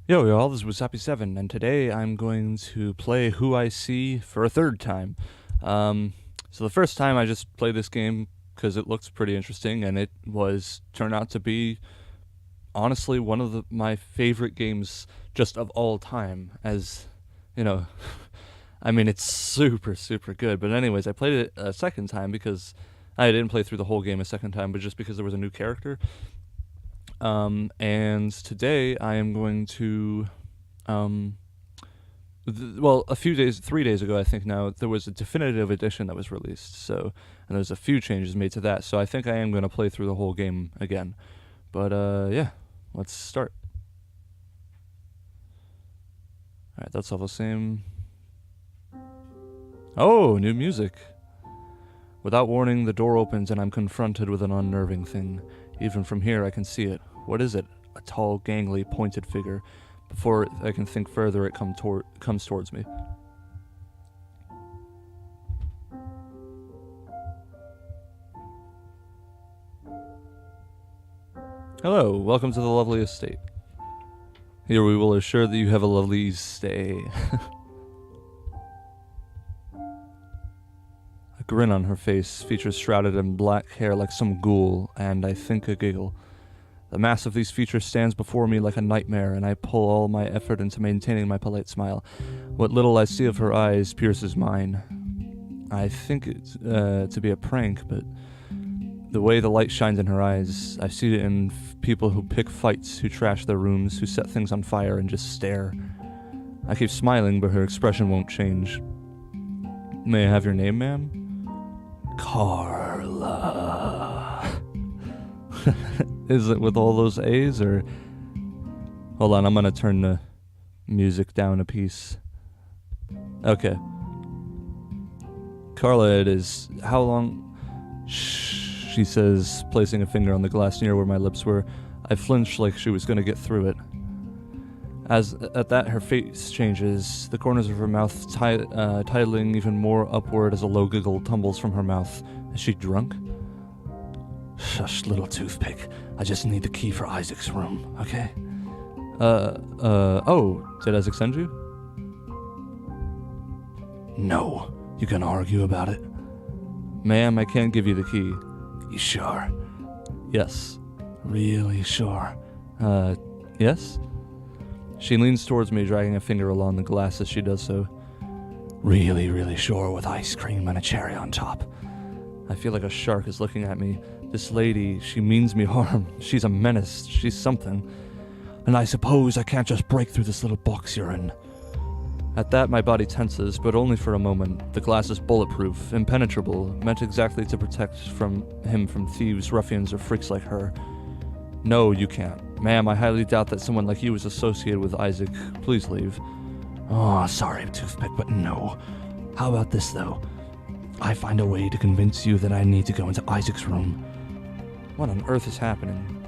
Yo, y'all, this was Happy7, and today I'm going to play Who I See for a third time. So the first time I just played this game because it looks pretty interesting, and it turned out to be, honestly, one of my favorite games just of all time, as, you know, I mean, it's super, super good. But anyways, I played it a second time because I didn't play through the whole game a second time, but just because there was a new character. And today I am going to, a few days, 3 days ago, I think now, there was a definitive edition that was released, so, and there's a few changes made to that, so I think I am going to play through the whole game again. But, yeah, let's start. Alright, that's all the same. Oh, new music. Without warning, the door opens and I'm confronted with an unnerving thing. Even from here, I can see it. What is it? A tall, gangly, pointed figure. Before I can think further, it comes towards me. Hello, welcome to the lovely estate. Here we will assure that you have a lovely stay. A grin on her face, features shrouded in black hair like some ghoul, and I think a giggle. The mass of these features stands before me like a nightmare, and I pull all my effort into maintaining my polite smile. What little I see of her eyes pierces mine. I think it to be a prank, but the way the light shines in her eyes, I see it in people who pick fights, who trash their rooms, who set things on fire and just stare. I keep smiling, but her expression won't change. May I have your name, ma'am? Carla. Is it with all those A's, or... Hold on, I'm gonna turn the music down a piece. Okay. Carla, it is... How long... Shh, she says, placing a finger on the glass near where my lips were. I flinched like she was gonna get through it. At that, her face changes, the corners of her mouth titling even more upward as a low giggle tumbles from her mouth. Is she drunk? Shush, little toothpick. I just need the key for Isaac's room, okay? Oh, did Isaac send you? No. You gonna argue about it? Ma'am, I can't give you the key. You sure? Yes. Really sure? Yes? She leans towards me, dragging a finger along the glass as she does so. Really, really sure, with ice cream and a cherry on top. I feel like a shark is looking at me. This lady, she means me harm. She's a menace. She's something. And I suppose I can't just break through this little box you're in. At that, my body tenses, but only for a moment. The glass is bulletproof, impenetrable, meant exactly to protect him from thieves, ruffians, or freaks like her. No, you can't. Ma'am, I highly doubt that someone like you is associated with Isaac. Please leave. Oh, sorry, toothpick, but no. How about this, though? I find a way to convince you that I need to go into Isaac's room. What on earth is happening?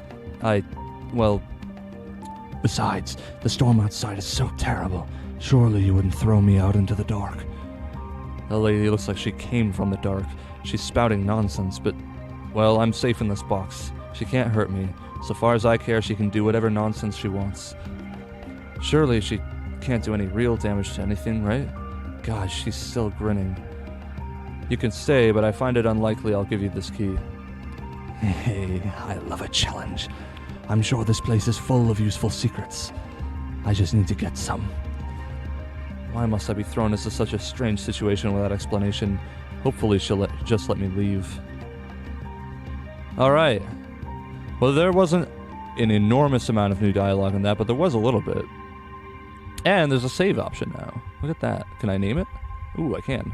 Besides, the storm outside is so terrible. Surely you wouldn't throw me out into the dark. The lady looks like she came from the dark. She's spouting nonsense, but, well, I'm safe in this box. She can't hurt me. So far as I care, she can do whatever nonsense she wants. Surely she can't do any real damage to anything, right? God, she's still grinning. You can stay, but I find it unlikely I'll give you this key. Hey, I love a challenge. I'm sure this place is full of useful secrets. I just need to get some. Why must I be thrown into such a strange situation without explanation? Hopefully she'll just let me leave. Alright. Well, there wasn't an enormous amount of new dialogue in that, but there was a little bit. And there's a save option now. Look at that. Can I name it? Ooh, I can.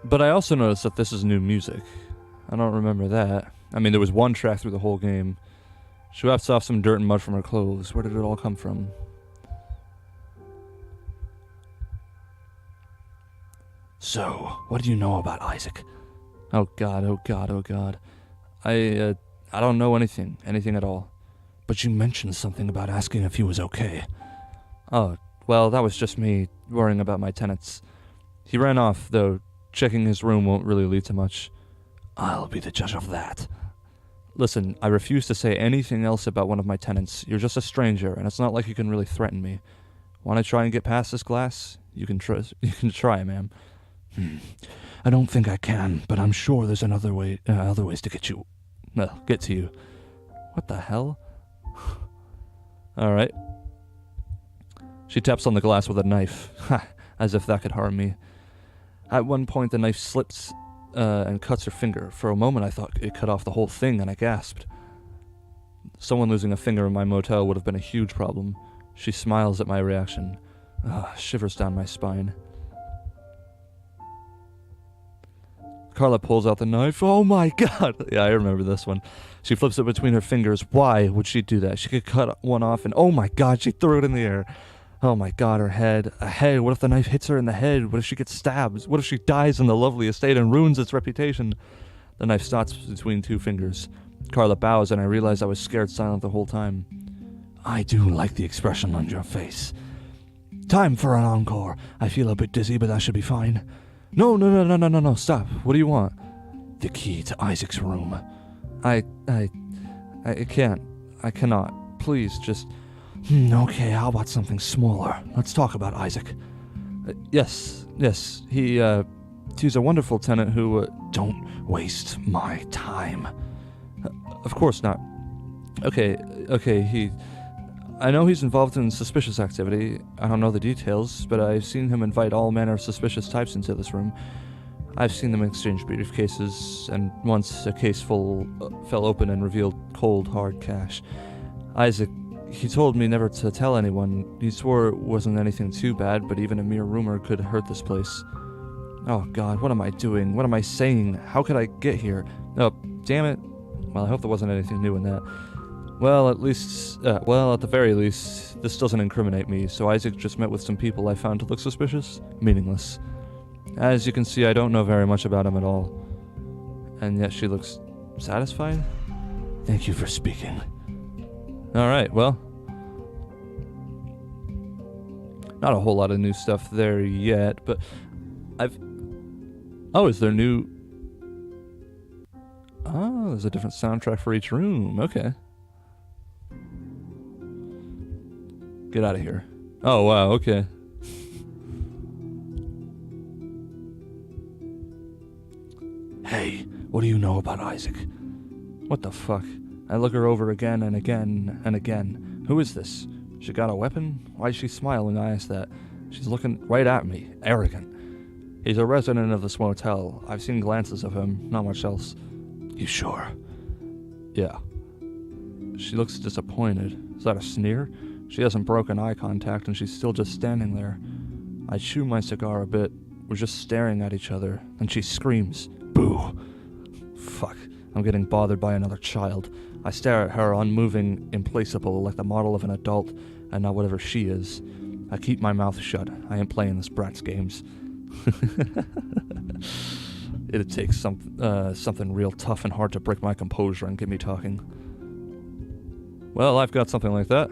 But I also noticed that this is new music. I don't remember that. I mean, there was one track through the whole game. She wipes off some dirt and mud from her clothes. Where did it all come from? So, what do you know about Isaac? Oh god, oh god, oh god. I don't know anything at all. But you mentioned something about asking if he was okay. Oh, well, that was just me worrying about my tenants. He ran off, though, checking his room won't really lead to much. I'll be the judge of that. Listen, I refuse to say anything else about one of my tenants. You're just a stranger, and it's not like you can really threaten me. Want to try and get past this glass? You can try, ma'am. I don't think I can, but I'm sure there's other ways to get to you. What the hell? Alright. She taps on the glass with a knife. As if that could harm me. At one point, the knife slips and cuts her finger. For a moment, I thought it cut off the whole thing, and I gasped. Someone losing a finger in my motel would have been a huge problem. She smiles at my reaction. Shivers down my spine. Carla pulls out the knife. Oh my god! Yeah, I remember this one. She flips it between her fingers. Why would she do that? She could cut one off and oh my god, she threw it in the air. Oh my god, her head. A head. What if the knife hits her in the head? What if she gets stabbed? What if she dies in the lovely estate and ruins its reputation? The knife stops between two fingers. Carla bows and I realize I was scared silent the whole time. I do like the expression on your face. Time for an encore. I feel a bit dizzy, but that should be fine. No, stop. What do you want? The key to Isaac's room. I can't. I cannot. Please, just... Okay, how about something smaller? Let's talk about Isaac. Yes. He's a wonderful tenant who... Don't waste my time. Of course not. Okay, I know he's involved in suspicious activity. I don't know the details, but I've seen him invite all manner of suspicious types into this room. I've seen them exchange briefcases, and once a case fell open and revealed cold, hard cash. Isaac, he told me never to tell anyone. He swore it wasn't anything too bad, but even a mere rumor could hurt this place. Oh god, what am I doing? What am I saying? How could I get here? Oh, damn it. Well, I hope there wasn't anything new in that. Well, at the very least, this doesn't incriminate me, so Isaac just met with some people I found to look suspicious? Meaningless. As you can see, I don't know very much about him at all. And yet she looks satisfied? Thank you for speaking. Alright, well. Not a whole lot of new stuff there yet, but Oh, is there new... Oh, there's a different soundtrack for each room. Okay. Get out of here. Oh, wow, okay. Hey, what do you know about Isaac? What the fuck? I look her over again and again and again. Who is this? She got a weapon? Why is she smiling when I ask that? She's looking right at me. Arrogant. He's a resident of this motel. I've seen glances of him, not much else. You sure? Yeah. She looks disappointed. Is that a sneer? She hasn't broken eye contact and she's still just standing there. I chew my cigar a bit. We're just staring at each other. Then she screams. Boo. Fuck. I'm getting bothered by another child. I stare at her, unmoving, implacable, like the model of an adult, and not whatever she is. I keep my mouth shut. I ain't playing this brat's games. It'd take something real tough and hard to break my composure and get me talking. Well, I've got something like that.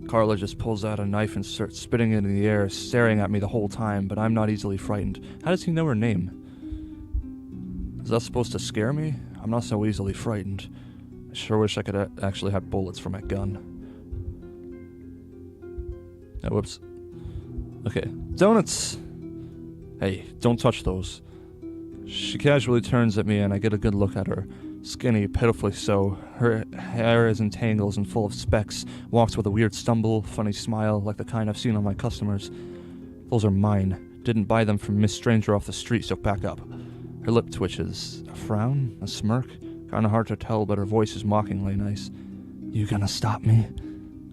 Carla just pulls out a knife and starts spitting it in the air, staring at me the whole time, but I'm not easily frightened. How does he know her name? Is that supposed to scare me? I'm not so easily frightened. I sure wish I could actually have bullets for my gun. Oh, whoops. Okay. Donuts! Hey, don't touch those. She casually turns at me and I get a good look at her. Skinny, pitifully so. Her hair is in tangles and full of specks. Walks with a weird stumble, funny smile, like the kind I've seen on my customers. Those are mine. Didn't buy them from Miss Stranger off the street, so back up. Her lip twitches. A frown? A smirk? Kinda hard to tell, but her voice is mockingly nice. You gonna stop me?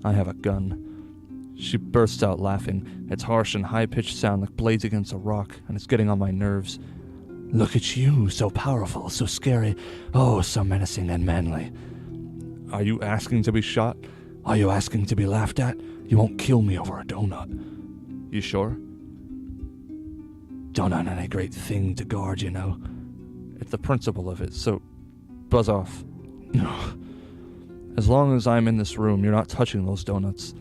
I have a gun. She bursts out laughing. Its harsh and high-pitched sound like blades against a rock, and it's getting on my nerves. Look at you, so powerful, so scary, oh, so menacing and manly. Are you asking to be shot? Are you asking to be laughed at? You won't kill me over a donut. You sure? Donut ain't a great thing to guard, you know. It's the principle of it, so buzz off. As long as I'm in this room, you're not touching those donuts.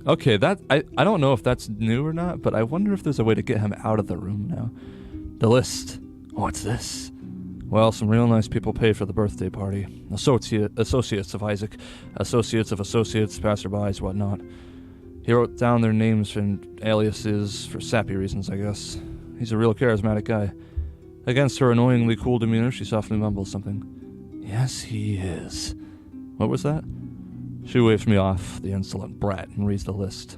Okay, I don't know if that's new or not, but I wonder if there's a way to get him out of the room now. The list. What's this? Well, some real nice people paid for the birthday party. Associates of Isaac. Associates of associates, passerbys, whatnot. He wrote down their names and aliases for sappy reasons, I guess. He's a real charismatic guy. Against her annoyingly cool demeanor, she softly mumbles something. Yes, he is. What was that? She waves me off, the insolent brat, and reads the list.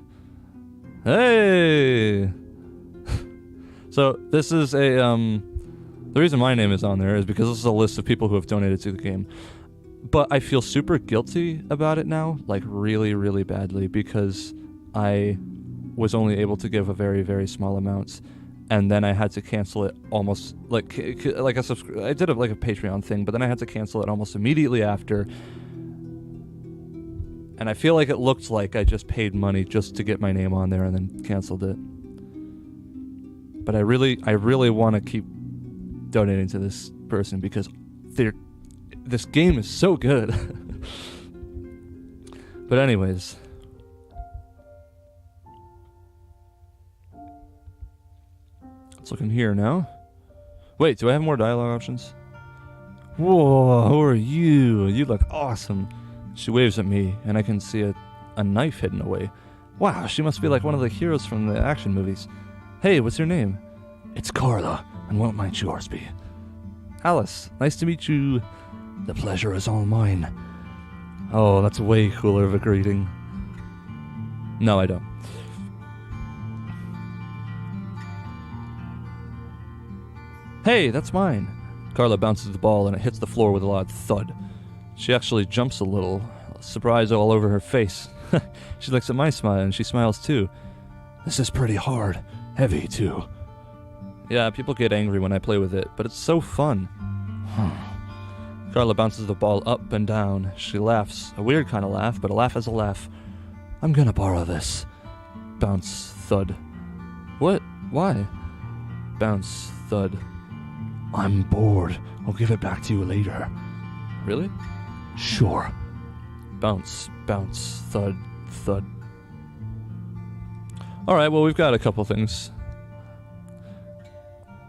Hey! So, this is a, the reason my name is on there is because this is a list of people who have donated to the game. But I feel super guilty about it now, like really, really badly, because I was only able to give a very, very small amount, and then I had to cancel it almost, I did a Patreon thing, but then I had to cancel it almost immediately after. And I feel like it looked like I just paid money just to get my name on there and then canceled it. But I really want to keep donating to this person because this game is so good. But anyways. Let's look in here now. Wait, do I have more dialogue options? Whoa, who are you? You look awesome. She waves at me, and I can see a knife hidden away. Wow, she must be like one of the heroes from the action movies. Hey, what's your name? It's Carla, and what might yours be? Alice, nice to meet you. The pleasure is all mine. Oh, that's way cooler of a greeting. No, I don't. Hey, that's mine. Carla bounces the ball, and it hits the floor with a loud thud. She actually jumps a little, surprise all over her face. She looks at my smile, and she smiles too. This is pretty hard. Heavy, too. Yeah, people get angry when I play with it, but it's so fun. Carla bounces the ball up and down. She laughs. A weird kind of laugh, but a laugh is a laugh. I'm gonna borrow this. Bounce, thud. What? Why? Bounce, thud. I'm bored. I'll give it back to you later. Really? Sure. Bounce, bounce, thud, thud. Alright, well, we've got a couple things.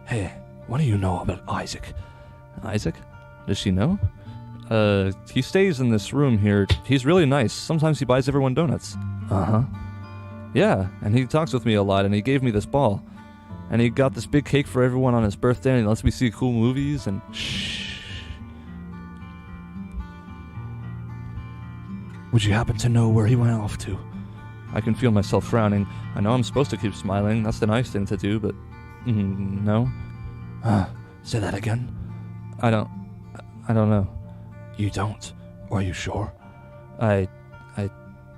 Hey, what do you know about Isaac? Isaac? Does she know? He stays in this room here. He's really nice. Sometimes he buys everyone donuts. Uh-huh. Yeah, and he talks with me a lot, and he gave me this ball. And he got this big cake for everyone on his birthday, and he lets me see cool movies, and shh. Would you happen to know where he went off to? I can feel myself frowning. I know I'm supposed to keep smiling. That's the nice thing to do, but... no? Say that again? I don't know. You don't? Are you sure? I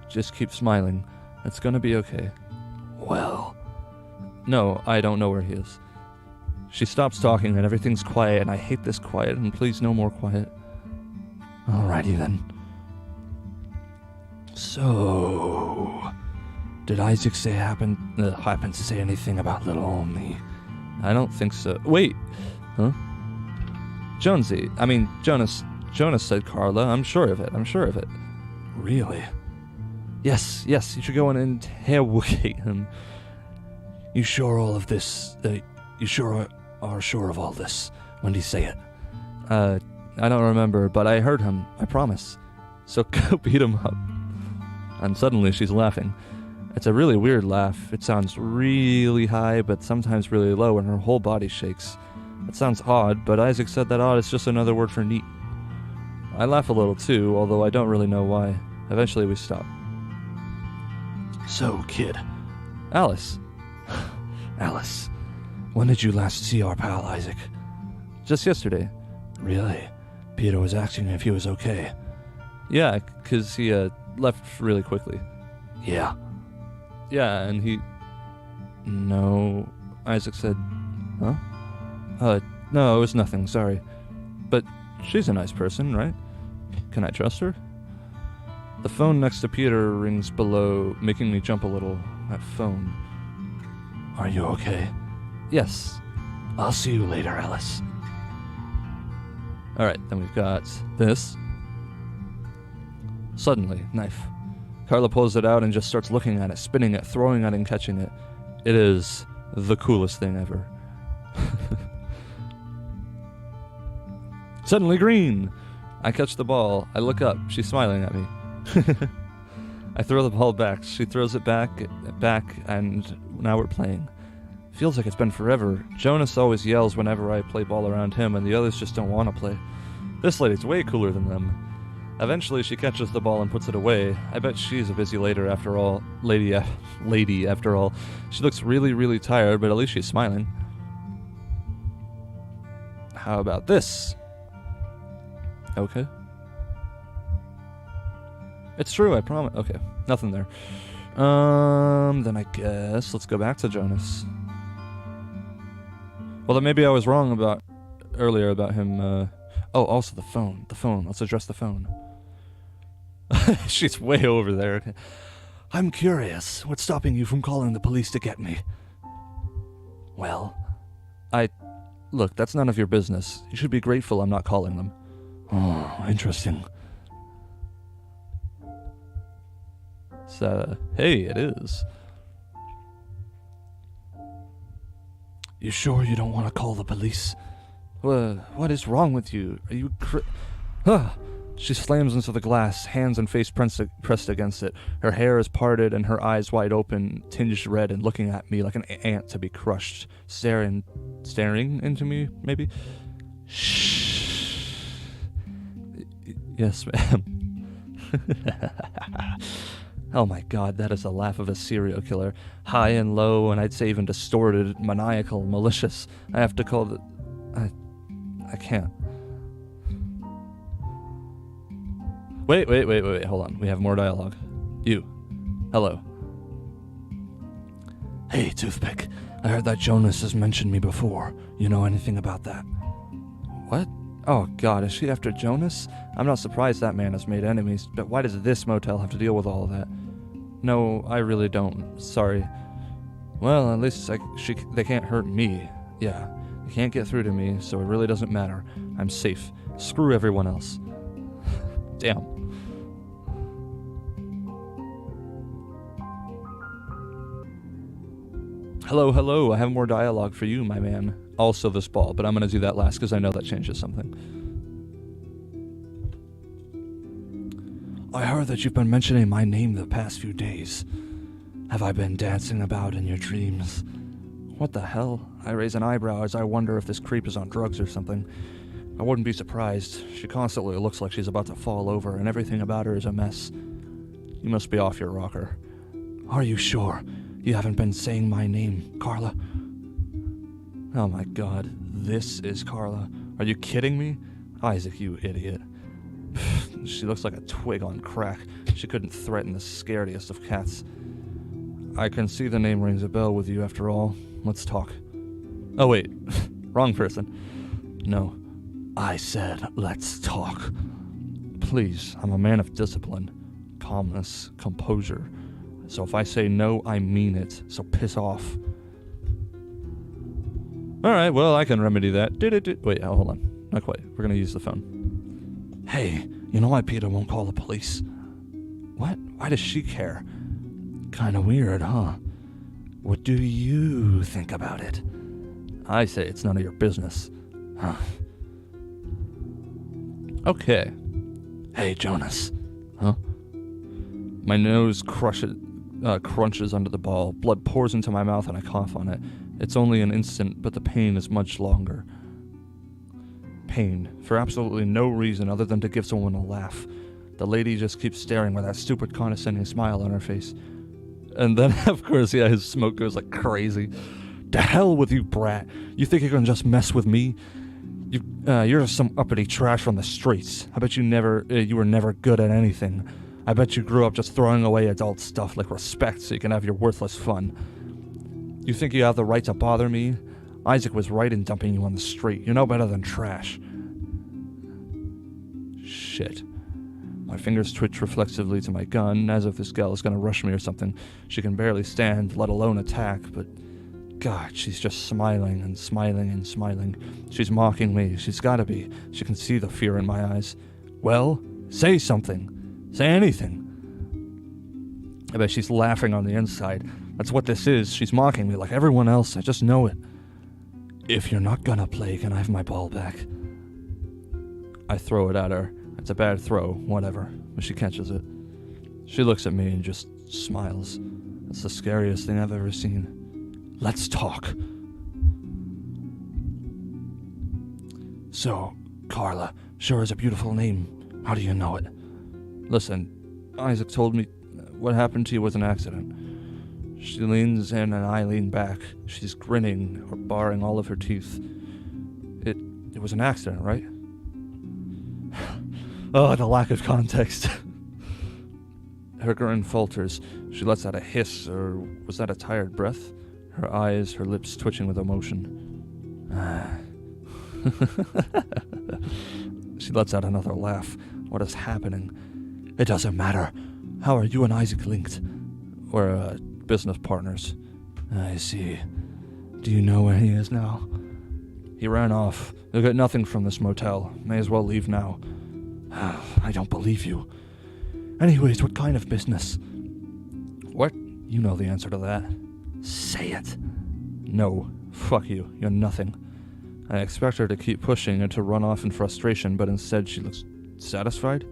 just keep smiling. It's gonna be okay. Well... No, I don't know where he is. She stops talking and everything's quiet, and I hate this quiet, and please no more quiet. Alrighty then. So... Did Isaac happen to say anything about little old me? I don't think so. Wait! Huh? Jonas said Carla. I'm sure of it. Really? Yes, you should go and interrogate him. You sure all of this, you sure are sure of all this? When did he say it? I don't remember, but I heard him, I promise. So go beat him up. And suddenly she's laughing. It's a really weird laugh. It sounds really high, but sometimes really low, and her whole body shakes. It sounds odd, but Isaac said that odd is just another word for neat. I laugh a little too, although I don't really know why. Eventually we stop. So, kid. Alice. Alice, when did you last see our pal Isaac? Just yesterday. Really? Peter was asking if he was okay. Yeah, 'cause he left really quickly. Yeah. Yeah, and he... No... Isaac said... Huh? No, it was nothing, sorry. But she's a nice person, right? Can I trust her? The phone next to Peter rings below, making me jump a little. That phone... Are you okay? Yes. I'll see you later, Alice. Alright, then we've got this. Suddenly, knife. Carla pulls it out and just starts looking at it, spinning it, throwing it, and catching it. It is the coolest thing ever. Suddenly green! I catch the ball. I look up. She's smiling at me. I throw the ball back. She throws it back, and now we're playing. Feels like it's been forever. Jonas always yells whenever I play ball around him, and the others just don't want to play. This lady's way cooler than them. Eventually, she catches the ball and puts it away. I bet she's a busy lady after all. Lady after all. She looks really, really tired, but at least she's smiling. How about this? Okay. It's true, I promise. Okay, nothing there. Then I guess let's go back to Jonas. Well, then maybe I was wrong about earlier about him. Oh, also the phone. The phone. Let's address the phone. She's way over there. Okay. I'm curious. What's stopping you from calling the police to get me? Well, look, that's none of your business. You should be grateful I'm not calling them. Oh, interesting. So, hey, it is. You sure you don't want to call the police? What is wrong with you? Are you She slams into the glass, hands and face pressed against it. Her hair is parted and her eyes wide open, tinged red and looking at me like an ant to be crushed. Staring into me, maybe? Shh. Yes, ma'am. Oh my god, that is the laugh of a serial killer. High and low, and I'd say even distorted, maniacal, malicious. I have to call the... I can't. Wait, hold on. We have more dialogue. You. Hello. Hey, Toothpick. I heard that Jonas has mentioned me before. You know anything about that? What? Oh god, is she after Jonas? I'm not surprised that man has made enemies, but why does this motel have to deal with all of that? No, I really don't. Sorry. Well, at least they can't hurt me. Yeah, they can't get through to me, so it really doesn't matter. I'm safe. Screw everyone else. Damn. Hello, I have more dialogue for you, my man. Also this ball, but I'm gonna do that last because I know that changes something. I heard that you've been mentioning my name the past few days. Have I been dancing about in your dreams? What the hell? I raise an eyebrow as I wonder if this creep is on drugs or something. I wouldn't be surprised. She constantly looks like she's about to fall over, and everything about her is a mess. You must be off your rocker. Are you sure? You haven't been saying my name, Carla? Oh my god, this is Carla. Are you kidding me? Isaac, you idiot. She looks like a twig on crack. She couldn't threaten the scariest of cats. I can see the name rings a bell with you after all. Let's talk. Oh wait, wrong person. No, I said let's talk. Please, I'm a man of discipline, calmness, composure. So if I say no, I mean it. So piss off. Alright, well, I can remedy that. Wait, hold on. Not quite. We're gonna use the phone. Hey, you know why Peter won't call the police? What? Why does she care? Kinda weird, huh? What do you think about it? I say it's none of your business. Huh. Okay. Hey, Jonas. Huh? My nose crunches under the ball. Blood pours into my mouth and I cough on it. It's only an instant, but the pain is much longer. Pain, for absolutely no reason other than to give someone a laugh. The lady just keeps staring with that stupid condescending smile on her face. And then, of course, yeah, his smoke goes like crazy. To hell with you, brat. You think you can just mess with me? You're just some uppity trash from the streets. I bet you were never good at anything. I bet you grew up just throwing away adult stuff like respect so you can have your worthless fun. You think you have the right to bother me? Isaac was right in dumping you on the street. You're no better than trash. Shit. My fingers twitch reflexively to my gun, as if this gal is gonna rush me or something. She can barely stand, let alone attack, but... God, she's just smiling and smiling and smiling. She's mocking me. She's gotta be. She can see the fear in my eyes. Well, say something. Say anything. I bet she's laughing on the inside. That's what this is. She's mocking me like everyone else. I just know it. If you're not gonna play, can I have my ball back? I throw it at her. It's a bad throw, whatever. But she catches it. She looks at me and just smiles. It's the scariest thing I've ever seen. Let's talk. So, Carla, sure is a beautiful name. How do you know it? Listen, Isaac told me what happened to you was an accident. She leans in and I lean back. She's grinning, or baring all of her teeth. It was an accident, right? Oh, the lack of context. Her grin falters. She lets out a hiss, or was that a tired breath? Her eyes, her lips twitching with emotion. She lets out another laugh. What is happening? It doesn't matter. How are you and Isaac linked? We're, business partners. I see. Do you know where he is now? He ran off. You'll get nothing from this motel. May as well leave now. I don't believe you. Anyways, what kind of business? What? You know the answer to that. Say it. No. Fuck you. You're nothing. I expect her to keep pushing and to run off in frustration, but instead she looks satisfied.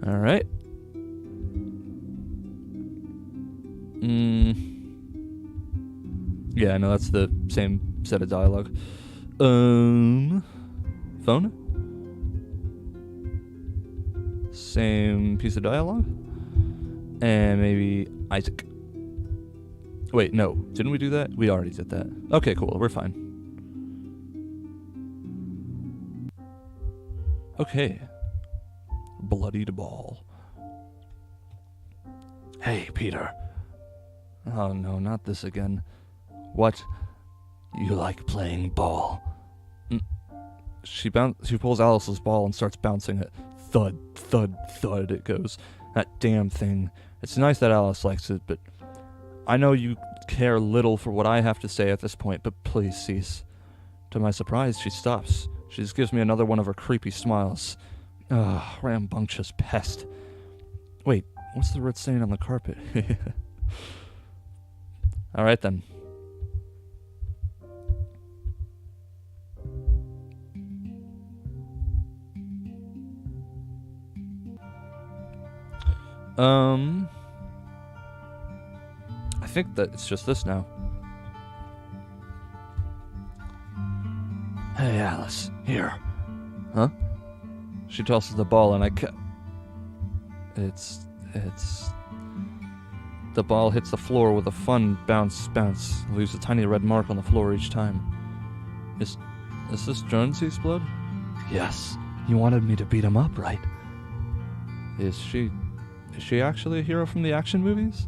Alright. Yeah, I know that's the same set of dialogue. Phone? Same piece of dialogue? And maybe Isaac. Wait, no. Didn't we do that? We already did that. Okay, cool. We're fine. Okay. Bloodied ball. Hey, Peter. Oh no, not this again. What? You like playing ball? She pulls Alice's ball and starts bouncing it. Thud, thud, thud it goes. That damn thing. It's nice that Alice likes it, but I know you care little for what I have to say at this point, but please cease. To my surprise, she stops. She just gives me another one of her creepy smiles. Ugh, rambunctious pest. Wait, what's the red stain on the carpet? Alright then. I think that it's just this now. Hey, Alice, here. Huh? She tosses the ball and it's... The ball hits the floor with a fun bounce, leaves a tiny red mark on the floor each time. Is this Jonesy's blood? Yes. You wanted me to beat him up, right? Is she actually a hero from the action movies?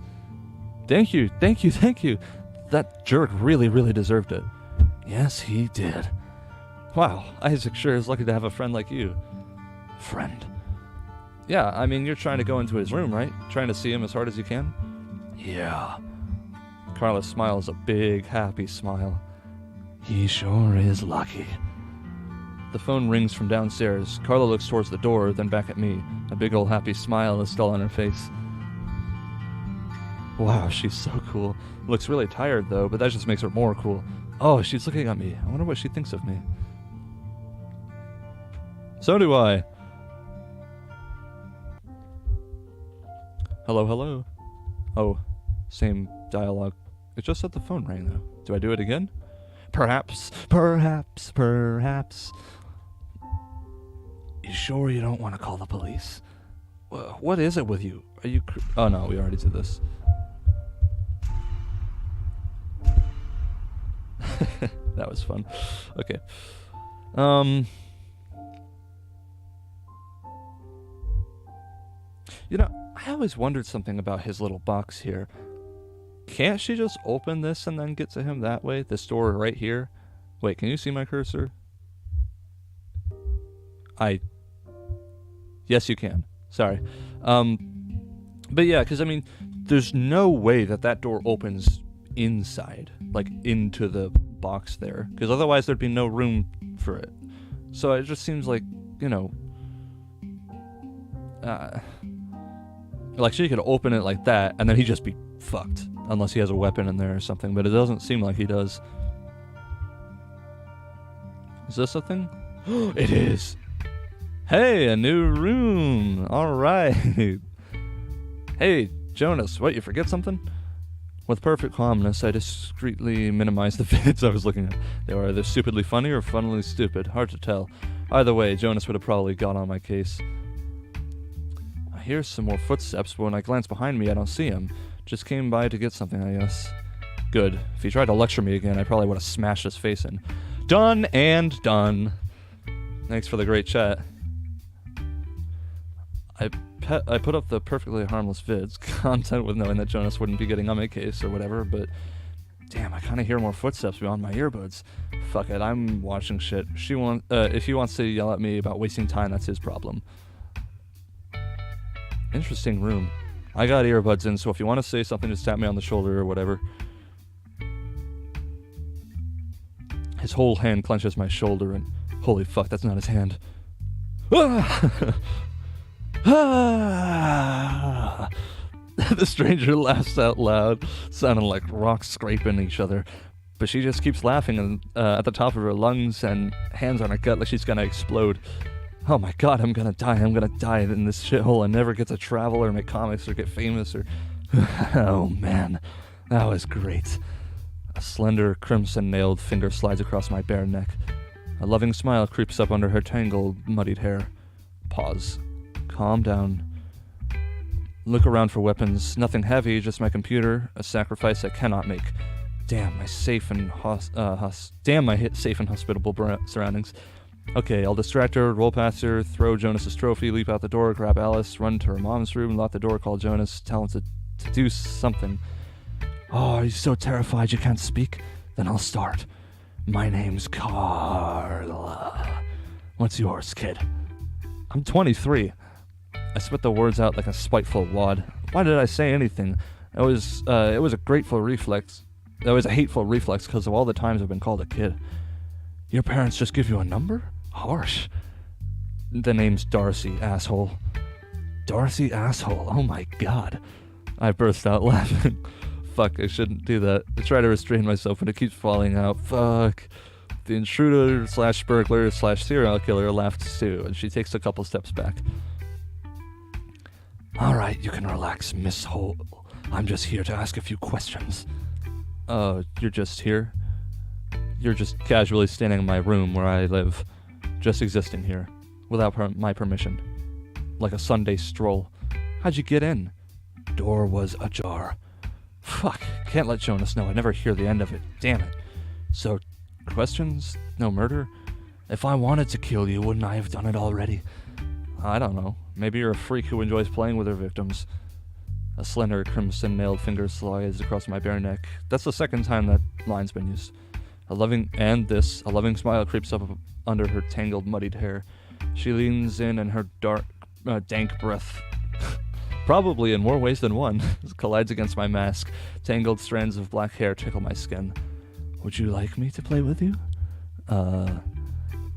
Thank you. That jerk really deserved it. Yes, he did. Wow, Isaac sure is lucky to have a friend like you. Friend? Yeah, I mean, you're trying to go into his room, right? Trying to see him as hard as you can? Yeah. Carla smiles a big, happy smile. He sure is lucky. The phone rings from downstairs. Carla looks towards the door, then back at me. A big old happy smile is still on her face. Wow, she's so cool. Looks really tired, though, but that just makes her more cool. Oh, she's looking at me. I wonder what she thinks of me. So do I. Hello. Oh, same dialogue. It just said the phone rang, though. Do I do it again? Perhaps. You sure you don't want to call the police? What is it with you? Are you oh no, we already did this. That was fun. Okay. You know, I always wondered something about his little box here. Can't she just open this and then get to him that way? This door right here? Wait, can you see my cursor? Yes, you can. Sorry. But yeah, because, I mean, there's no way that door opens inside, like, into the box there. Because otherwise there'd be no room for it. So it just seems like, you know, Like, she could open it like that, and then he'd just be fucked. Unless he has a weapon in there or something, but it doesn't seem like he does. Is this a thing? It is! Hey, a new room! Alright! Hey, Jonas, what, you forget something? With perfect calmness, I discreetly minimized the vids I was looking at. They were either stupidly funny or funnily stupid. Hard to tell. Either way, Jonas would have probably got on my case. I hear some more footsteps, but when I glance behind me, I don't see him. Just came by to get something, I guess. Good. If he tried to lecture me again, I probably would have smashed his face in. Done and done. Thanks for the great chat. I put up the perfectly harmless vids, content with knowing that Jonas wouldn't be getting on my case or whatever, but damn, I kind of hear more footsteps beyond my earbuds. Fuck it, I'm watching shit. If he wants to yell at me about wasting time, that's his problem. Interesting room. I got earbuds in, so if you want to say something, just tap me on the shoulder or whatever. His whole hand clenches my shoulder, and holy fuck, that's not his hand. Ah! Ah! The stranger laughs out loud, sounding like rocks scraping each other. But she just keeps laughing and, at the top of her lungs and hands on her gut like she's gonna explode. Oh my god, I'm gonna die in this shithole and never get to travel or make comics or get famous or... Oh man, that was great. A slender, crimson-nailed finger slides across my bare neck. A loving smile creeps up under her tangled, muddied hair. Pause. Calm down. Look around for weapons. Nothing heavy, just my computer. A sacrifice I cannot make. Damn my safe and hospitable surroundings. Okay, I'll distract her, roll past her, throw Jonas's trophy, leap out the door, grab Alice, run to her mom's room, lock the door, call Jonas, tell him to do something. Oh, are you so terrified you can't speak? Then I'll start. My name's Carla. What's yours, kid? I'm 23. I spit the words out like a spiteful wad. Why did I say anything? It was a hateful reflex because of all the times I've been called a kid. Your parents just give you a number? Harsh. The name's Darcy, asshole. Darcy, asshole. Oh my god. I burst out laughing. Fuck, I shouldn't do that. I try to restrain myself, but it keeps falling out. Fuck. The intruder / burglar / serial killer laughs too, and she takes a couple steps back. Alright, you can relax, Miss Hole. I'm just here to ask a few questions. You're just here? You're just casually standing in my room where I live, just existing here, without my permission. Like a Sunday stroll. How'd you get in? Door was ajar. Fuck, can't let Jonas know. I never hear the end of it. Damn it. So, questions? No murder? If I wanted to kill you, wouldn't I have done it already? I don't know. Maybe you're a freak who enjoys playing with her victims. A slender, crimson-nailed finger slides across my bare neck. That's the second time that line's been used. A loving smile creeps up under her tangled, muddied hair. She leans in and her dark, dank breath, probably in more ways than one, collides against my mask. Tangled strands of black hair tickle my skin. Would you like me to play with you?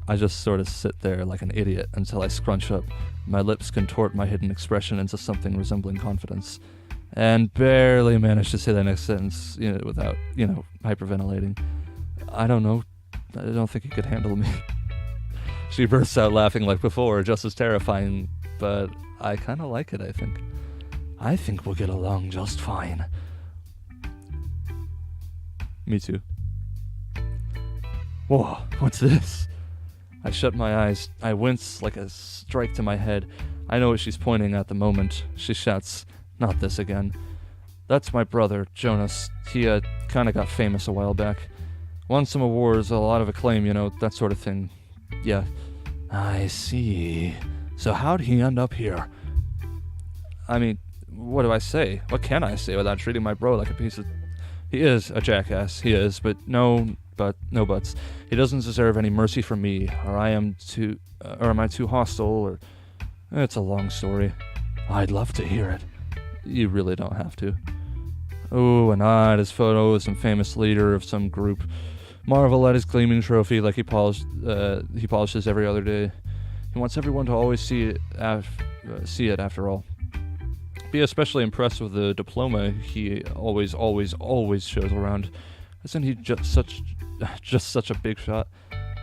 I just sort of sit there like an idiot until I scrunch up. My lips contort my hidden expression into something resembling confidence. And barely manage to say that next sentence, without, hyperventilating. I don't know. I don't think you could handle me. She bursts out laughing like before, just as terrifying, but I kind of like it, I think. I think we'll get along just fine. Me too. Whoa, what's this? I shut my eyes. I wince like a strike to my head. I know what she's pointing at the moment. She shouts, "Not this again." That's my brother, Jonas. He, kinda got famous a while back. Won some awards, a lot of acclaim, that sort of thing. Yeah. I see. So how'd he end up here? I mean, what do I say? What can I say without treating my bro like a piece of... He is a jackass, he is, but no buts. He doesn't deserve any mercy from me, or am I too hostile, or... It's a long story. I'd love to hear it. You really don't have to. Oh, an odd photo of some famous leader of some group. Marvel at his gleaming trophy like he polishes every other day. He wants everyone to always see it see it after all. Be especially impressed with the diploma he always shows around. Isn't he just such a big shot?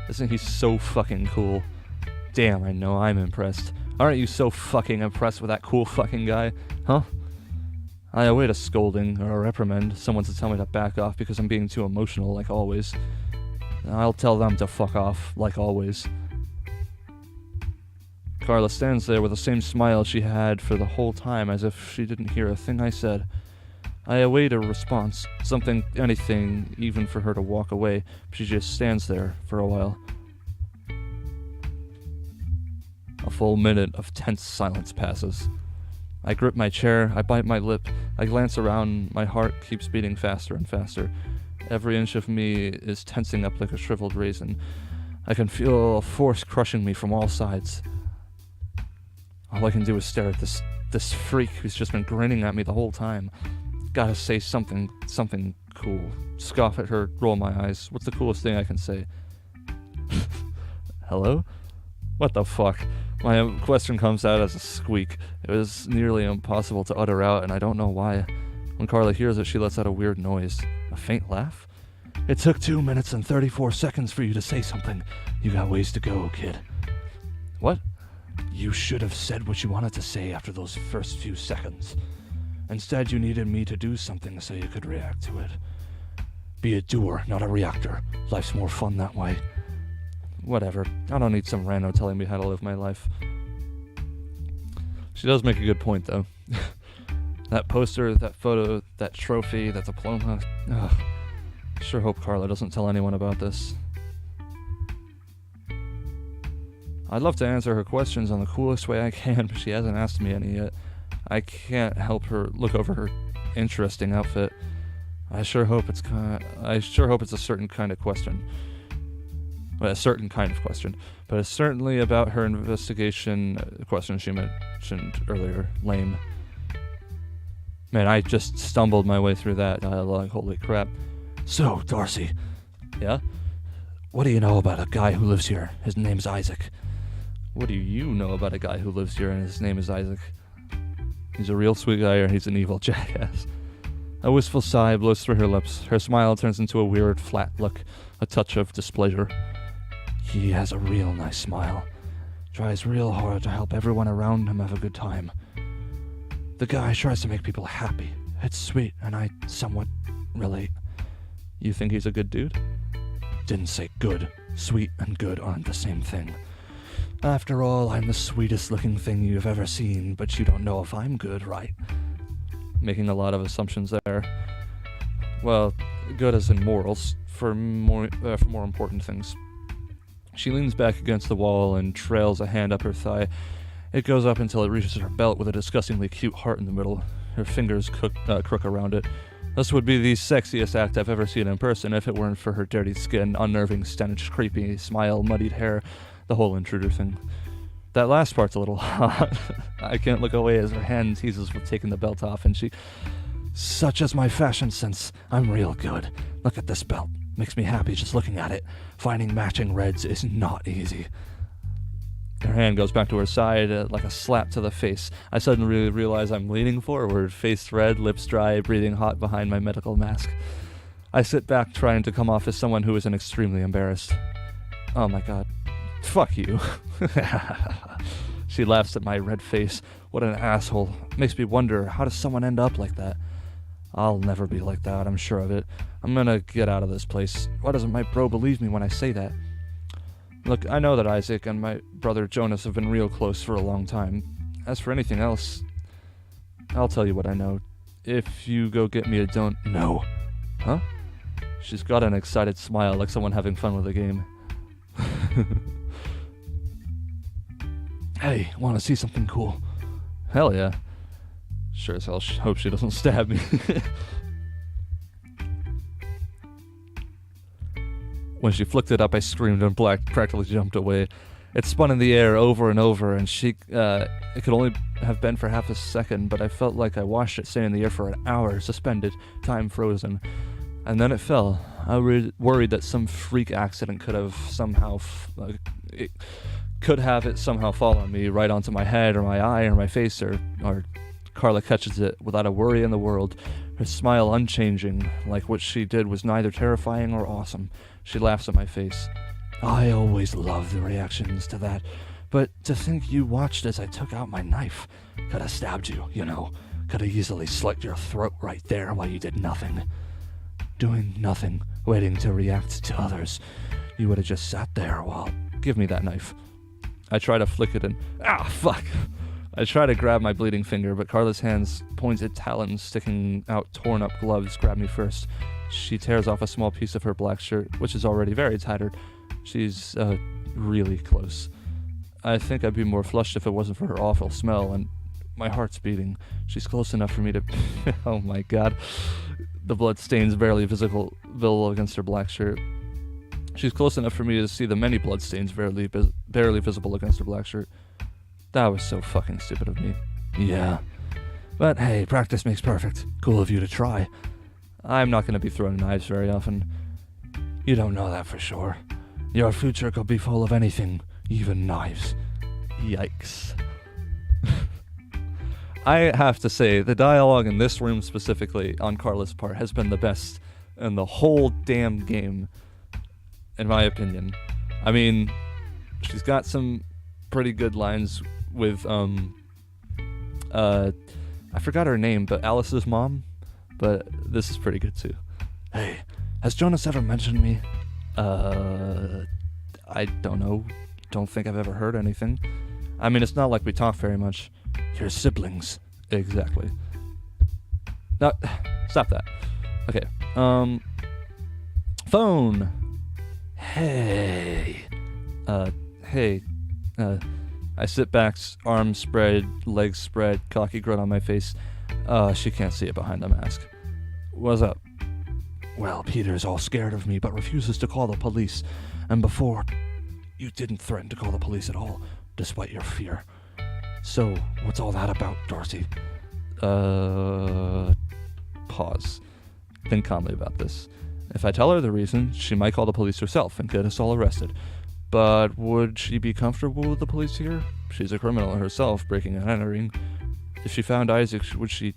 Isn't he so fucking cool? Damn, I know I'm impressed. Aren't you so fucking impressed with that cool fucking guy? Huh? I await a scolding or a reprimand, someone to tell me to back off because I'm being too emotional, like always. I'll tell them to fuck off, like always. Carla stands there with the same smile she had for the whole time, as if she didn't hear a thing I said. I await a response, something, anything, even for her to walk away, but she just stands there for a while. A full minute of tense silence passes. I grip my chair, I bite my lip, I glance around, my heart keeps beating faster and faster. Every inch of me is tensing up like a shriveled raisin. I can feel a force crushing me from all sides. All I can do is stare at this freak who's just been grinning at me the whole time. Gotta say something cool. Scoff at her, roll my eyes. What's the coolest thing I can say? Hello? What the fuck? My question comes out as a squeak. It was nearly impossible to utter out, and I don't know why. When Carla hears it, she lets out a weird noise. A faint laugh? It took 2 minutes and 34 seconds for you to say something. You got ways to go, kid. What? You should have said what you wanted to say after those first few seconds. Instead, you needed me to do something so you could react to it. Be a doer, not a reactor. Life's more fun that way. Whatever. I don't need some rando telling me how to live my life. She does make a good point, though. That poster, that photo, that trophy, that diploma. Ugh. Sure hope Carla doesn't tell anyone about this. I'd love to answer her questions on the coolest way I can, but she hasn't asked me any yet. I can't help her look over her interesting outfit. I sure hope it's a certain kind of question. Well, a certain kind of question, but it's certainly about her investigation question she mentioned earlier. Lame. Man, I just stumbled my way through that dialogue. Holy crap. So, Darcy. Yeah? What do you know about a guy who lives here? His name's Isaac. What do you know about a guy who lives here and his name is Isaac? He's a real sweet guy or he's an evil jackass. A wistful sigh blows through her lips. Her smile turns into a weird, flat look, a touch of displeasure. He has a real nice smile. Tries real hard to help everyone around him have a good time. The guy tries to make people happy. It's sweet, and I somewhat relate. You think he's a good dude? Didn't say good. Sweet and good aren't the same thing. After all, I'm the sweetest looking thing you've ever seen, but you don't know if I'm good, right? Making a lot of assumptions there. Well, good as in morals, for more important things. She leans back against the wall and trails a hand up her thigh. It goes up until it reaches her belt with a disgustingly cute heart in the middle. Her fingers crook around it. This would be the sexiest act I've ever seen in person if it weren't for her dirty skin, unnerving stench, creepy smile, muddied hair, the whole intruder thing. That last part's a little hot. I can't look away as her hand teases with taking the belt off, and she... Such is my fashion sense. I'm real good. Look at this belt. Makes me happy just looking at it. Finding matching reds is not easy. Her hand goes back to her side like a slap to the face. I suddenly realize I'm leaning forward, face red, lips dry, breathing hot behind my medical mask. I sit back trying to come off as someone who isn't extremely embarrassed. Oh my god. Fuck you. She laughs at my red face. What an asshole. Makes me wonder, how does someone end up like that? I'll never be like that, I'm sure of it. I'm gonna get out of this place. Why doesn't my bro believe me when I say that? Look, I know that Isaac and my brother Jonas have been real close for a long time. As for anything else, I'll tell you what I know. If you go get me a don't... No. Huh? She's got an excited smile like someone having fun with a game. Hey, wanna see something cool? Hell yeah. Sure as hell hope she doesn't stab me. When she flicked it up, I screamed and practically jumped away. It spun in the air over and over, and it could only have been for half a second, but I felt like I watched it stay in the air for an hour, suspended, time frozen. And then it fell. I worried that some freak accident could have somehow could have it somehow fall on me, right onto my head or my eye or my face, or Carla catches it without a worry in the world, her smile unchanging, like what she did was neither terrifying or awesome. She laughs at my face. I always love the reactions to that, but to think you watched as I took out my knife. Could have stabbed you, you know. Could have easily slit your throat right there while you did nothing. Doing nothing, waiting to react to others. You would have just sat there while... Give me that knife. I try to flick it and... Ah, fuck! I try to grab my bleeding finger, but Carla's hands, pointed talons sticking out torn-up gloves, grab me first. She tears off a small piece of her black shirt, which is already very tattered. She's, really close. I think I'd be more flushed if it wasn't for her awful smell, and my heart's beating. She's close enough for me to... Oh my god. The blood stains barely visible against her black shirt. She's close enough for me to see the many blood stains barely visible against her black shirt. That was so fucking stupid of me. Yeah. But hey, practice makes perfect. Cool of you to try. I'm not going to be throwing knives very often. You don't know that for sure. Your future could be full of anything, even knives. Yikes. I have to say, the dialogue in this room specifically, on Carla's part, has been the best in the whole damn game, in my opinion. I mean, she's got some pretty good lines with, I forgot her name, but Alice's mom, but this is pretty good too. Hey, has Jonas ever mentioned me? I don't know. Don't think I've ever heard anything. I mean, it's not like we talk very much. You're siblings. Exactly. No, stop that. Okay. Phone. Hey. Hey. I sit back, arms spread, legs spread, cocky grin on my face. She can't see it behind the mask. What's up? Well, Peter's all scared of me, but refuses to call the police. And before, you didn't threaten to call the police at all, despite your fear. So, what's all that about, Darcy? Pause. Think calmly about this. If I tell her the reason, she might call the police herself and get us all arrested. But would she be comfortable with the police here? She's a criminal herself, breaking and entering. If she found Isaac, would she...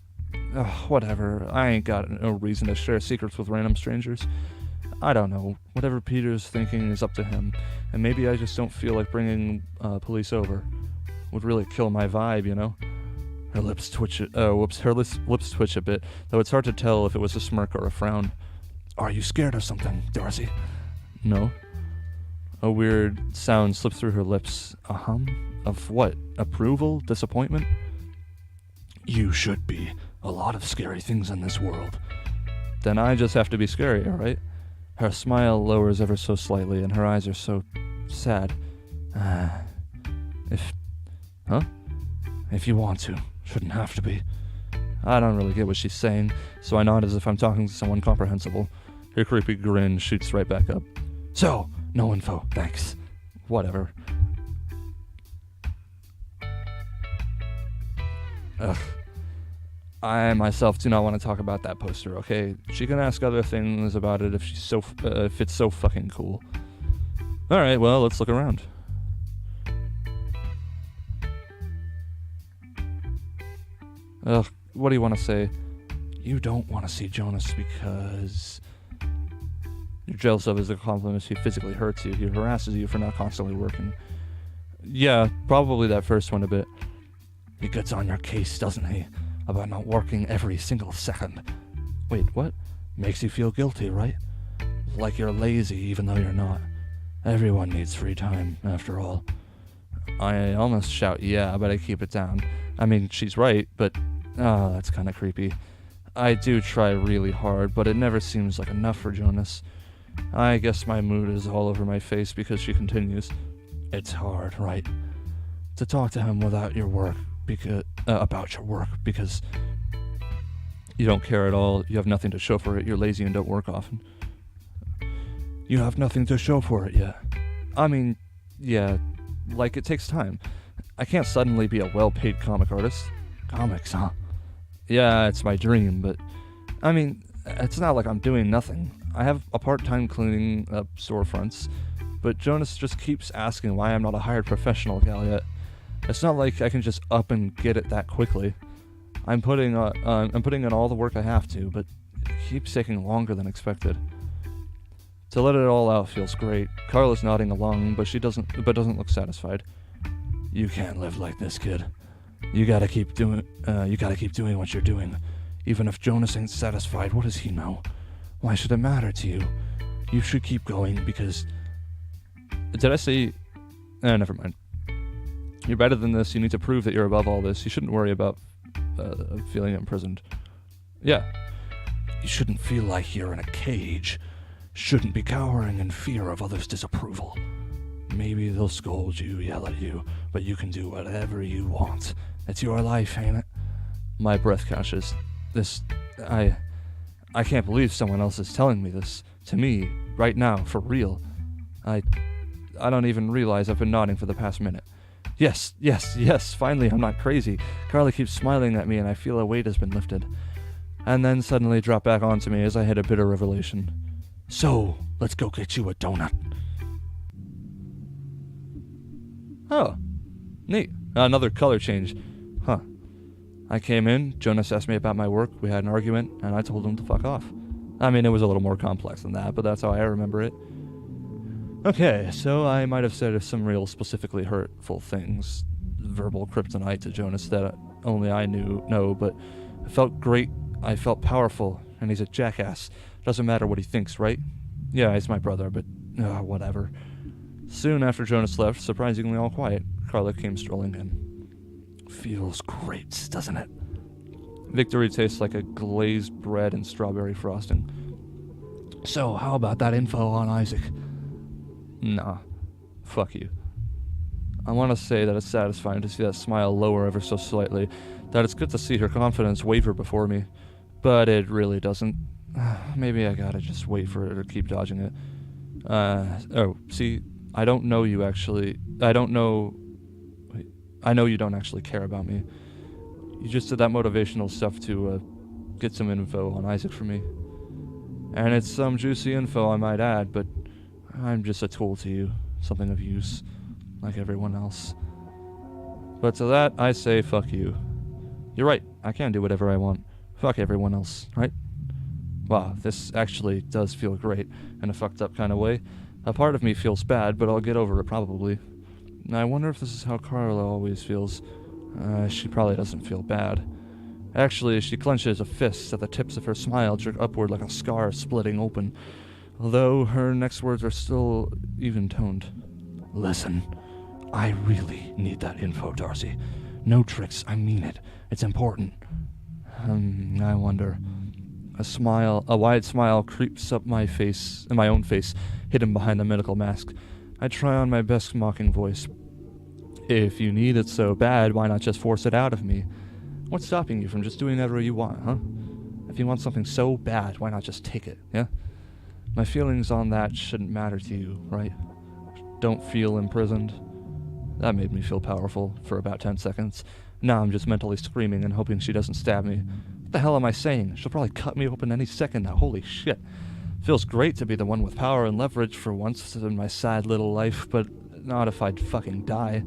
whatever. I ain't got no reason to share secrets with random strangers. I don't know. Whatever Peter's thinking is up to him. And maybe I just don't feel like bringing police over. Would really kill my vibe, you know? Her lips twitch. Her lips twitch a bit, though it's hard to tell if it was a smirk or a frown. Are you scared of something, Darcy? No. A weird sound slips through her lips. A hum? Of what? Approval? Disappointment? You should be. A lot of scary things in this world. Then I just have to be scary, alright? Her smile lowers ever so slightly, and her eyes are so sad. If you want to. Shouldn't have to be. I don't really get what she's saying, so I nod as if I'm talking to someone comprehensible. Her creepy grin shoots right back up. So, no info, thanks. Whatever. Ugh. I myself do not want to talk about that poster, okay? She can ask other things about it if it's so fucking cool. Alright, well, let's look around. Ugh, what do you want to say? You don't want to see Jonas because... You're jealous of his accomplishments. He physically hurts you. He harasses you for not constantly working. Yeah, probably that first one a bit. He gets on your case, doesn't he? About not working every single second. Wait, what? Makes you feel guilty, right? Like you're lazy even though you're not. Everyone needs free time, after all. I almost shout yeah, but I keep it down. I mean, she's right, but... that's kind of creepy. I do try really hard, but it never seems like enough for Jonas. I guess my mood is all over my face because she continues. It's hard, right? To talk to him without your work, about your work, because you don't care at all, you have nothing to show for it, you're lazy and don't work often. You have nothing to show for it yet. I mean, yeah, like it takes time. I can't suddenly be a well-paid comic artist. Comics, huh? Yeah, it's my dream, but I mean, it's not like I'm doing nothing. I have a part-time cleaning up storefronts, but Jonas just keeps asking why I'm not a hired professional gal yet. It's not like I can just up and get it that quickly. I'm putting in all the work I have to, but it keeps taking longer than expected. To let it all out feels great. Carla's nodding along, but doesn't look satisfied. You can't live like this, kid. You gotta keep doing what you're doing. Even if Jonas ain't satisfied, what does he know? Why should it matter to you? You should keep going because... Did I say... never mind. You're better than this. You need to prove that you're above all this. You shouldn't worry about feeling imprisoned. Yeah. You shouldn't feel like you're in a cage. Shouldn't be cowering in fear of others' disapproval. Maybe they'll scold you, yell at you, but you can do whatever you want. It's your life, ain't it? My breath catches. I can't believe someone else is telling me this. To me, right now, for real. I don't even realize I've been nodding for the past minute. Yes, finally I'm not crazy. Carla keeps smiling at me and I feel a weight has been lifted. And then suddenly drop back onto me as I hit a bitter revelation. So, let's go get you a donut. Oh, neat. Another color change. Huh. I came in, Jonas asked me about my work, we had an argument, and I told him to fuck off. I mean, it was a little more complex than that, but that's how I remember it. Okay, so I might have said some real specifically hurtful things, verbal kryptonite to Jonas that only I know, but I felt great, I felt powerful, and he's a jackass. Doesn't matter what he thinks, right? Yeah, he's my brother, but whatever. Soon after Jonas left, surprisingly all quiet, Carla came strolling in. Feels great, doesn't it? Victory tastes like a glazed bread and strawberry frosting. So, how about that info on Isaac? Nah. Fuck you. I want to say that it's satisfying to see that smile lower ever so slightly, that it's good to see her confidence waver before me, but it really doesn't. Maybe I gotta just wait for her to keep dodging it. See, I know you don't actually care about me. You just did that motivational stuff to get some info on Isaac for me. And it's some juicy info, I might add, but I'm just a tool to you, something of use, like everyone else. But to that, I say fuck you. You're right, I can do whatever I want. Fuck everyone else, right? Wow, this actually does feel great, in a fucked up kind of way. A part of me feels bad, but I'll get over it probably. I wonder if this is how Carla always feels. She probably doesn't feel bad. Actually, she clenches a fist at the tips of her smile jerk upward like a scar splitting open, although her next words are still even-toned. Listen, I really need that info, Darcy. No tricks, I mean it. It's important. I wonder. A wide smile creeps up my face, my own face, hidden behind the medical mask. I try on my best mocking voice. If you need it so bad, why not just force it out of me? What's stopping you from just doing whatever you want, huh? If you want something so bad, why not just take it, yeah? My feelings on that shouldn't matter to you, right? Don't feel imprisoned. That made me feel powerful for about 10 seconds. Now I'm just mentally screaming and hoping she doesn't stab me. What the hell am I saying? She'll probably cut me open any second now, holy shit. Feels great to be the one with power and leverage for once in my sad little life, but not if I'd fucking die.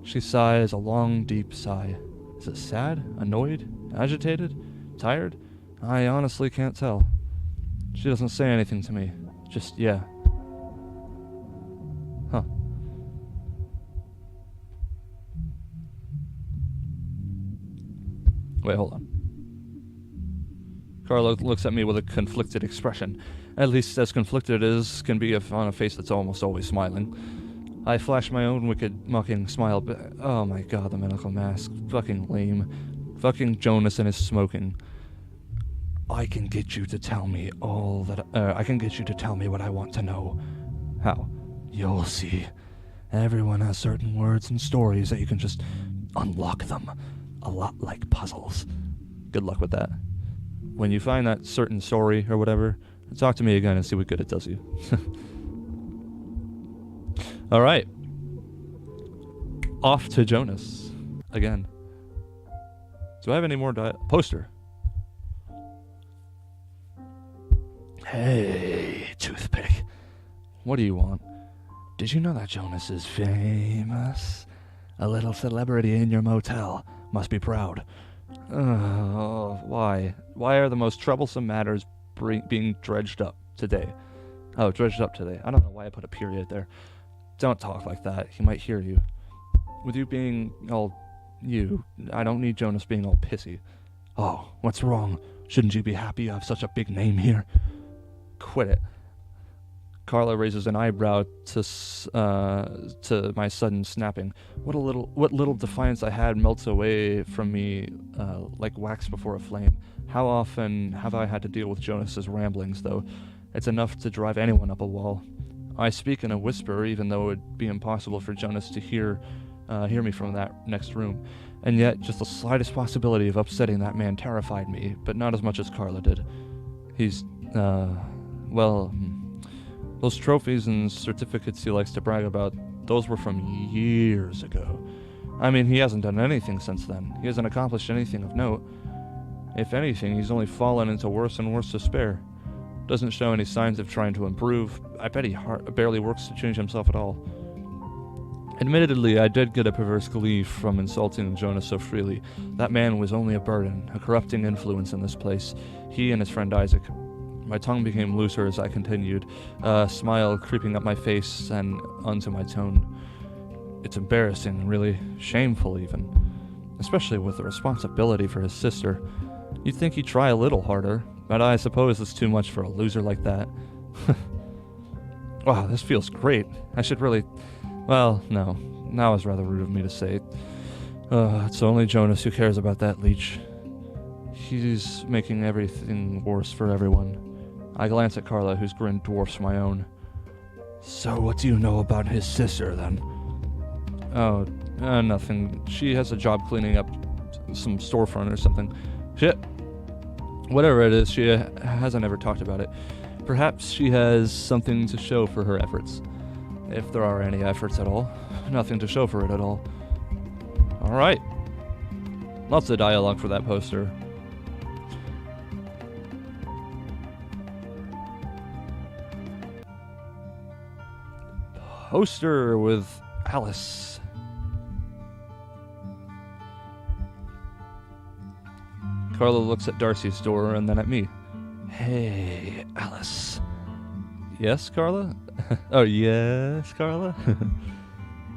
She sighs a long, deep sigh. Is it sad? Annoyed? Agitated? Tired? I honestly can't tell. She doesn't say anything to me. Just, yeah. Huh. Wait, hold on. Carla looks at me with a conflicted expression. At least as conflicted as can be on a face that's almost always smiling. I flash my own wicked, mocking smile back. Oh my god, the medical mask. Fucking lame. Fucking Jonas and his smoking. I can get you to tell me I can get you to tell me what I want to know. How? You'll see. Everyone has certain words and stories that you can just unlock them. A lot like puzzles. Good luck with that. When you find that certain story or whatever, talk to me again and see what good it does you. Alright. Off to Jonas. Again. Do I have any more poster? Hey, toothpick. What do you want? Did you know that Jonas is famous? A little celebrity in your motel. Must be proud. Why? Why are the most troublesome matters being dredged up today? Oh, dredged up today. I don't know why I put a period there. Don't talk like that. He might hear you. With you being all you, I don't need Jonas being all pissy. Oh, what's wrong? Shouldn't you be happy you have such a big name here? Quit it. Carla raises an eyebrow to my sudden snapping. What little defiance I had melts away from me like wax before a flame. How often have I had to deal with Jonas's ramblings, though? It's enough to drive anyone up a wall. I speak in a whisper, even though it would be impossible for Jonas to hear me from that next room. And yet, just the slightest possibility of upsetting that man terrified me, but not as much as Carla did. He's, those trophies and certificates he likes to brag about, those were from years ago. I mean, he hasn't done anything since then. He hasn't accomplished anything of note. If anything, he's only fallen into worse and worse despair. Doesn't show any signs of trying to improve. I bet he barely works to change himself at all. Admittedly, I did get a perverse glee from insulting Jonas so freely. That man was only a burden, a corrupting influence in this place. He and his friend Isaac. My tongue became looser as I continued, a smile creeping up my face and onto my tone. It's embarrassing, really, shameful even, especially with the responsibility for his sister. You'd think he'd try a little harder, but I suppose it's too much for a loser like that. Wow, this feels great. I should really... Well, no. That was rather rude of me to say. It's only Jonas who cares about that leech. He's making everything worse for everyone. I glance at Carla, whose grin dwarfs my own. So what do you know about his sister, then? Oh, nothing. She has a job cleaning up some storefront or something. Shit. Whatever it is, she hasn't ever talked about it. Perhaps she has something to show for her efforts. If there are any efforts at all. Nothing to show for it at all. Alright. Lots of dialogue for that poster. Poster with Alice. Carla looks at Darcy's door and then at me. Hey, Alice. Yes, Carla? Oh, yes, Carla?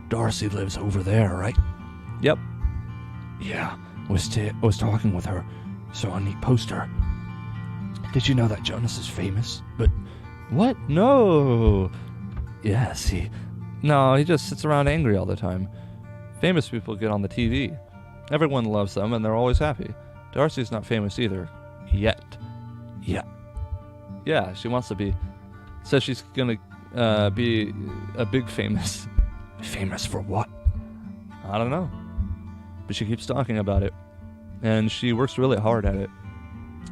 Darcy lives over there, right? Yep. Yeah, was talking with her. Saw a neat poster. Did you know that Jonas is famous? But... What? No! Yes, he just sits around angry all the time. Famous people get on the TV. Everyone loves them and they're always happy. Darcy's not famous either. Yet. Yeah. Yeah, she wants to be. Says she's gonna be a big famous. Famous for what? I don't know. But she keeps talking about it. And she works really hard at it.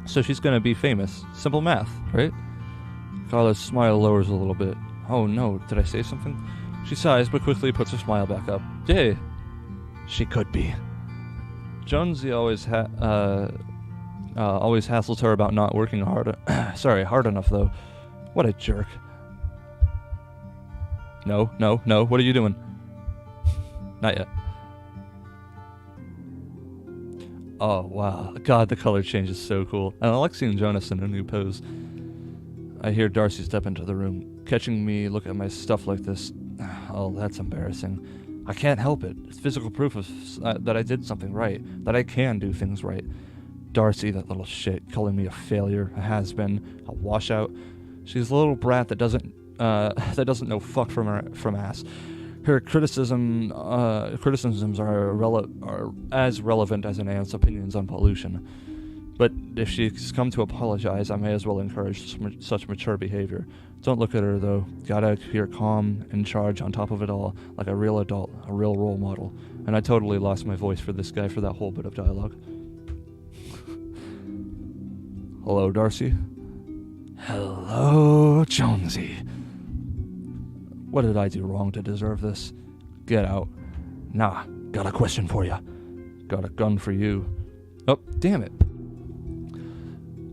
So she's gonna be famous. Simple math, right? Carla's smile lowers a little bit. Oh no, did I say something? She sighs, but quickly puts her smile back up. Yay! She could be. Jonesy always hassles her about not working hard. Hard enough though. What a jerk. No, what are you doing? Not yet. Oh wow, God, the color change is so cool. And I like seeing Jonas in a new pose. I hear Darcy step into the room, catching me look at my stuff like this. Oh, that's embarrassing. I can't help it. It's physical proof of, that I did something right, that I can do things right. Darcy, that little shit, calling me a failure, a has-been, a washout. She's a little brat that doesn't know fuck from ass. Her criticisms are as relevant as an aunt's opinions on pollution. But if she's come to apologize, I may as well encourage such mature behavior. Don't look at her, though. Gotta appear calm, in charge, on top of it all, like a real adult, a real role model. And I totally lost my voice for this guy for that whole bit of dialogue. Hello, Darcy. Hello, Jonesy. What did I do wrong to deserve this? Get out. Nah, got a question for you. Got a gun for you. Oh, damn it.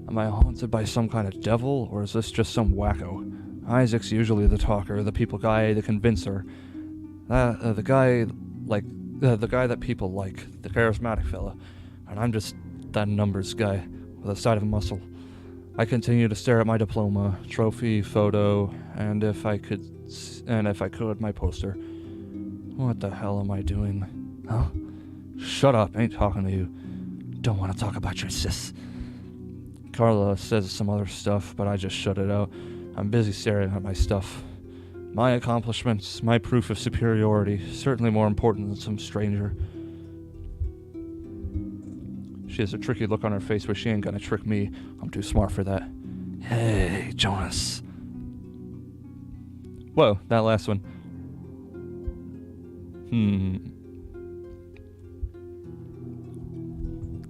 Am I haunted by some kind of devil, or is this just some wacko? Isaac's usually the talker, the people guy, the convincer. The guy that people like, the charismatic fella. And I'm just that numbers guy with a side of a muscle. I continue to stare at my diploma, trophy, photo, and if I could, my poster. What the hell am I doing? Huh? Shut up, ain't talking to you. Don't want to talk about your sis. Carla says some other stuff, but I just shut it out. I'm busy staring at my stuff. My accomplishments, my proof of superiority, certainly more important than some stranger. She has a tricky look on her face, but she ain't gonna trick me. I'm too smart for that. Hey, Jonas. Whoa, that last one.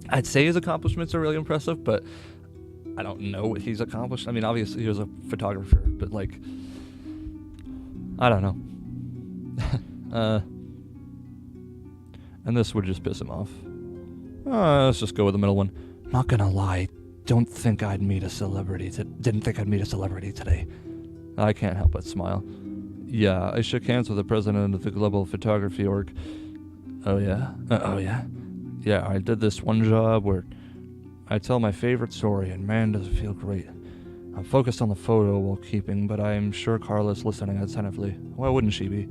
I'd say his accomplishments are really impressive, but I don't know what he's accomplished. I mean, obviously he was a photographer, but like, I don't know. And this would just piss him off. Let's just go with the middle one. Not gonna lie, didn't think I'd meet a celebrity today. I can't help but smile. Yeah, I shook hands with the president of the Global Photography Org. Oh yeah? Yeah, I did this one job where I tell my favorite story, and man, does it feel great. I'm focused on the photo while keeping, but I'm sure Carla's listening attentively. Why wouldn't she be?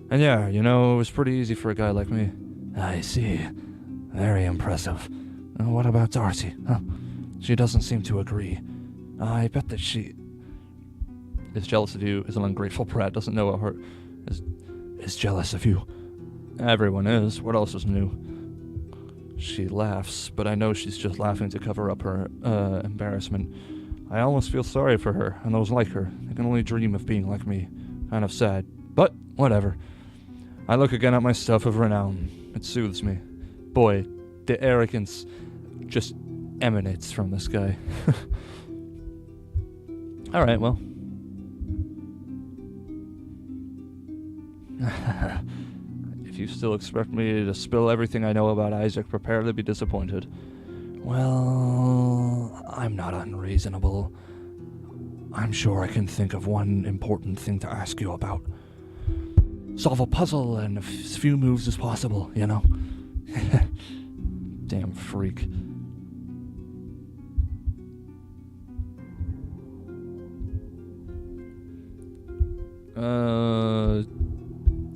And yeah, it was pretty easy for a guy like me. I see. Very impressive. What about Darcy? Huh? She doesn't seem to agree. I bet that she is jealous of you, is an ungrateful brat, doesn't know what her is jealous of you. Everyone is. What else is new? She laughs, but I know she's just laughing to cover up her embarrassment. I almost feel sorry for her, and those like her. They can only dream of being like me. Kind of sad, but whatever. I look again at my stuff of renown. It soothes me. Boy, the arrogance just emanates from this guy. Alright, well. If you still expect me to spill everything I know about Isaac, prepare to be disappointed. Well, I'm not unreasonable. I'm sure I can think of one important thing to ask you about. Solve a puzzle in as few moves as possible, Damn freak.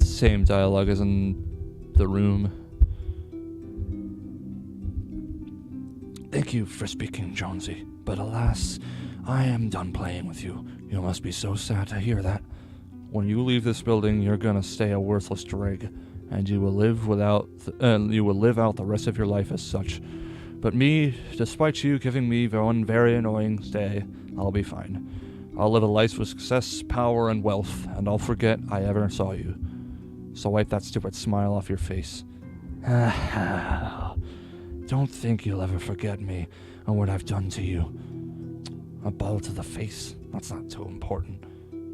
Same dialogue as in the room. Thank you for speaking, Jonesy, but alas, I am done playing with you. You must be so sad to hear that. When you leave this building, you're gonna stay a worthless dreg, and you will live out the rest of your life as such. But me, despite you giving me one very annoying day, I'll be fine. I'll live a life with success, power, and wealth, and I'll forget I ever saw you. So wipe that stupid smile off your face. Don't think you'll ever forget me and what I've done to you. A ball to the face? That's not so important.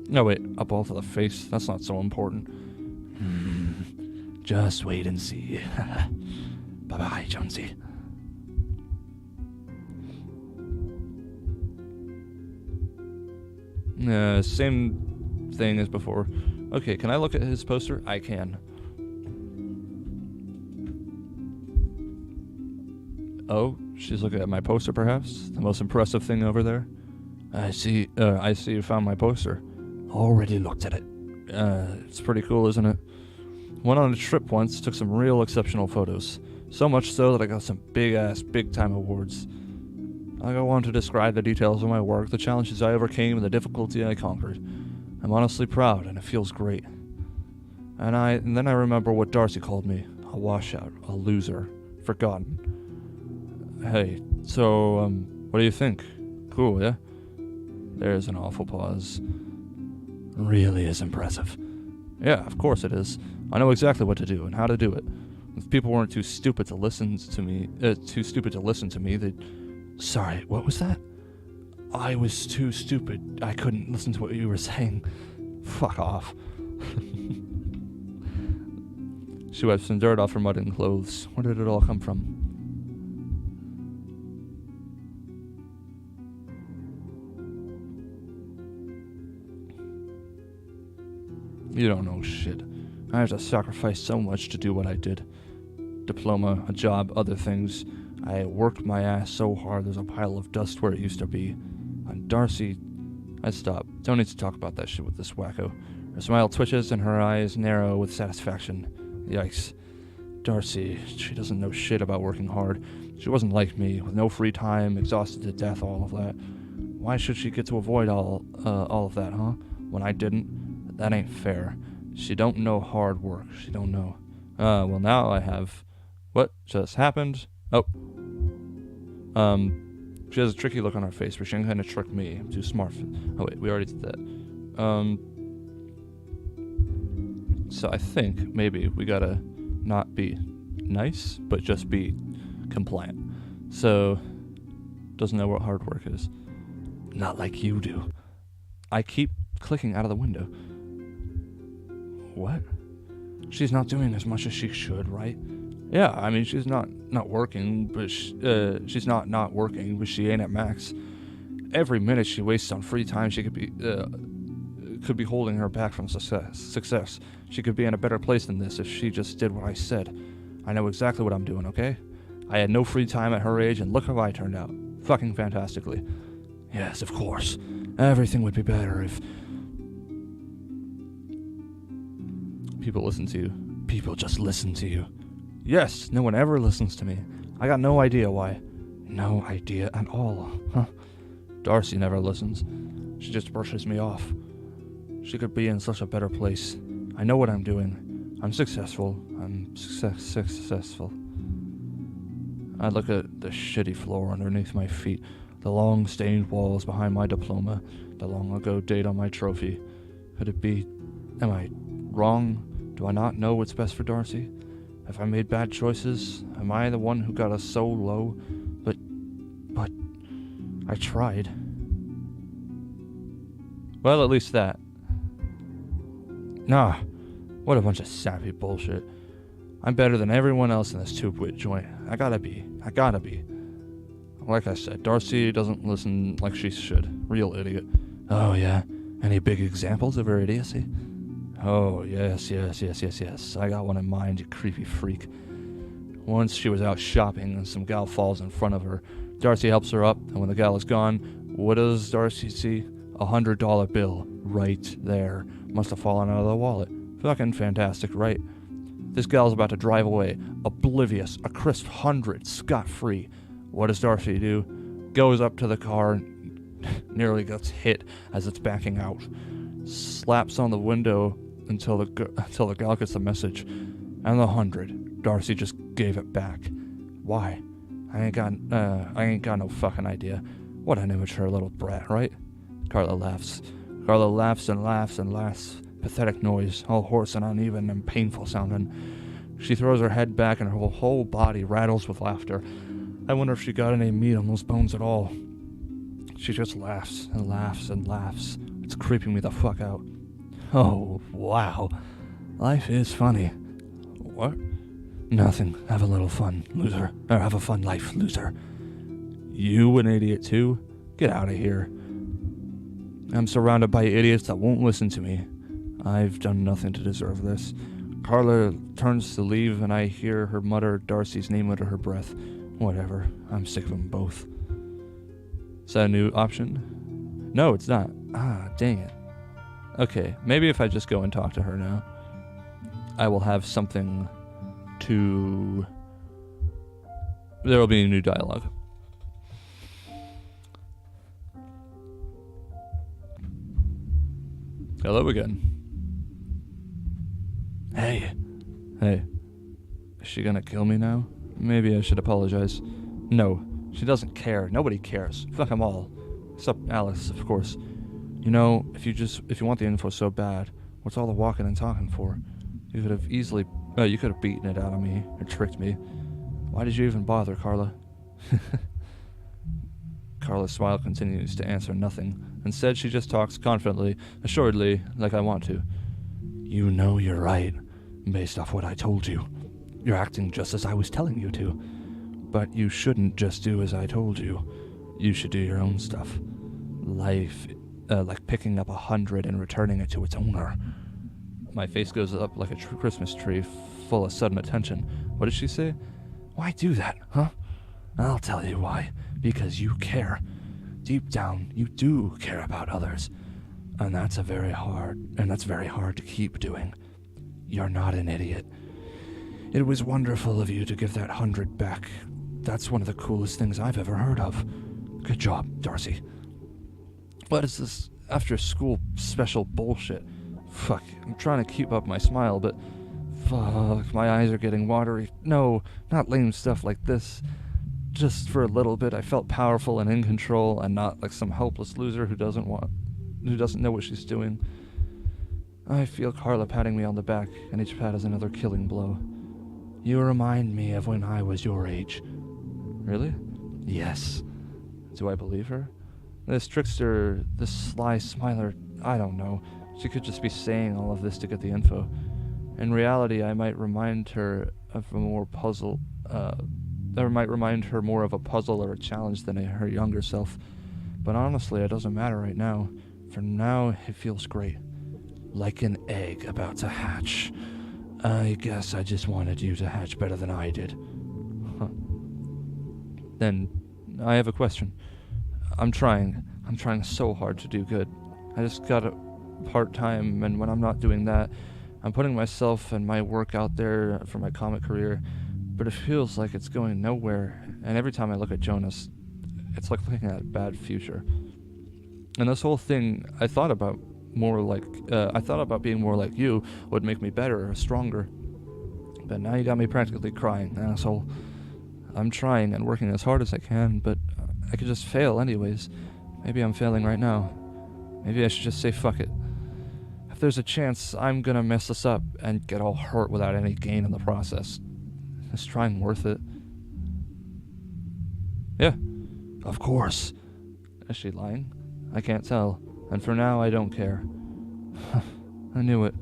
No, wait, a ball to the face? That's not so important. Just wait and see. Bye-bye, Jonesy. Same thing as before. Okay, can I look at his poster? I can. Oh, she's looking at my poster, perhaps? The most impressive thing over there? I see you found my poster. Already looked at it. It's pretty cool, isn't it? Went on a trip once, took some real exceptional photos. So much so that I got some big-time awards. I go on to describe the details of my work, the challenges I overcame, and the difficulty I conquered. I'm honestly proud, and it feels great. And then I remember what Darcy called me. A washout, a loser, forgotten. Hey, so, what do you think? Cool, yeah? There's an awful pause. Really is impressive. Yeah, of course it is. I know exactly what to do and how to do it. If people weren't too stupid to listen to me, they'd... Sorry, what was that? I was too stupid. I couldn't listen to what you were saying. Fuck off. She wiped some dirt off her muddy clothes. Where did it all come from? You don't know shit. I had to sacrifice so much to do what I did. Diploma, a job, other things. I worked my ass so hard there's a pile of dust where it used to be. And Darcy... I stop. Don't need to talk about that shit with this wacko. Her smile twitches and her eyes narrow with satisfaction. Yikes. Darcy, she doesn't know shit about working hard. She wasn't like me, with no free time, exhausted to death, all of that. Why should she get to avoid all of that, huh? When I didn't? That ain't fair. She don't know hard work. She don't know. Well now I have... What just happened? Oh. She has a tricky look on her face, but she ain't gonna trick me. I'm too smart for... Oh wait, we already did that. So I think maybe we gotta not be nice, but just be compliant. So, doesn't know what hard work is. Not like you do. I keep clicking out of the window. What? She's not doing as much as she should, right? Yeah, I mean, she's not working, but she's not working, but she ain't at max. Every minute she wastes on free time, she could be holding her back from success. She could be in a better place than this if she just did what I said. I know exactly what I'm doing, okay? I had no free time at her age, and look how I turned out. Fucking fantastically. Yes, of course. Everything would be better if... people listen to you. People just listen to you. Yes, no one ever listens to me. I got no idea why. No idea at all. Huh? Darcy never listens. She just brushes me off. She could be in such a better place. I know what I'm doing. I'm successful. I'm successful. I look at the shitty floor underneath my feet, the long stained walls behind my diploma, the long ago date on my trophy. Could it be... am I wrong? Do I not know what's best for Darcy? Have I made bad choices? Am I the one who got us so low? But I tried. Well, at least that. Nah, what a bunch of sappy bullshit. I'm better than everyone else in this two-wit joint. I gotta be. Like I said, Darcy doesn't listen like she should. Real idiot. Oh yeah? Any big examples of her idiocy? Oh, yes. I got one in mind, you creepy freak. Once she was out shopping and some gal falls in front of her. Darcy helps her up, and when the gal is gone, what does Darcy see? $100 bill. Right there. Must have fallen out of the wallet. Fucking fantastic, right? This gal's about to drive away, oblivious, a crisp 100, scot-free. What does Darcy do? Goes up to the car, nearly gets hit as it's backing out. Slaps on the window until the gal gets the message. And the 100. Darcy just gave it back. Why? I ain't got no fucking idea. What an immature little brat, right? Carla laughs. Carla laughs and laughs and laughs. Pathetic noise, all hoarse and uneven and painful sounding. She throws her head back and her whole body rattles with laughter. I wonder if she got any meat on those bones at all. She just laughs and laughs and laughs. It's creeping me the fuck out. Oh, wow. Life is funny. What? Nothing. Have a little fun, loser. Or have a fun life, loser. You an idiot too? Get out of here. I'm surrounded by idiots that won't listen to me. I've done nothing to deserve this. Carla turns to leave, and I hear her mutter Darcy's name under her breath. Whatever. I'm sick of them both. Is that a new option? No, it's not. Ah, dang it. Okay, maybe if I just go and talk to her now, I will have something to... There will be a new dialogue. Hello again. Hey. Is she gonna kill me now? Maybe I should apologize. No, she doesn't care. Nobody cares. Fuck them all. Except Alice, of course. You know, if you want the info so bad, what's all the walking and talking for? You could have beaten it out of me, or tricked me. Why did you even bother, Carla? Carla's smile continues to answer nothing. Instead, she just talks confidently, assuredly, like I want to. You know you're right, based off what I told you. You're acting just as I was telling you to. But you shouldn't just do as I told you. You should do your own stuff. Life, like picking up 100 and returning it to its owner. My face goes up like a Christmas tree, full of sudden attention. What did she say? Why do that, huh? I'll tell you why. Because you care. Deep down, you do care about others. And that's very hard to keep doing. You're not an idiot. It was wonderful of you to give that 100 back. That's one of the coolest things I've ever heard of. Good job, Darcy. What is this after-school special bullshit? Fuck, I'm trying to keep up my smile, but fuck, my eyes are getting watery. No, not lame stuff like this. Just for a little bit, I felt powerful and in control, and not like some helpless loser who doesn't know what she's doing. I feel Carla patting me on the back, and each pat is another killing blow. You remind me of when I was your age. Really? Yes. Do I believe her? This trickster, this sly smiler, I don't know. She could just be saying all of this to get the info. In reality, I might remind her of a more puzzle, or might remind her more of a puzzle or a challenge than her younger self. But honestly, it doesn't matter right now. For now, it feels great. Like an egg about to hatch. I guess I just wanted you to hatch better than I did. Huh. Then, I have a question. I'm trying so hard to do good. I just got a part-time, and when I'm not doing that, I'm putting myself and my work out there for my comic career, but it feels like it's going nowhere, and every time I look at Jonas, it's like looking at a bad future. And this whole thing, I thought about being more like you would make me better or stronger. But now you got me practically crying, asshole. I'm trying and working as hard as I can, but I could just fail anyways. Maybe I'm failing right now. Maybe I should just say fuck it. If there's a chance I'm gonna mess this up and get all hurt without any gain in the process, is trying worth it? Yeah, of course. Is she lying? I can't tell, and for now I don't care. I knew it.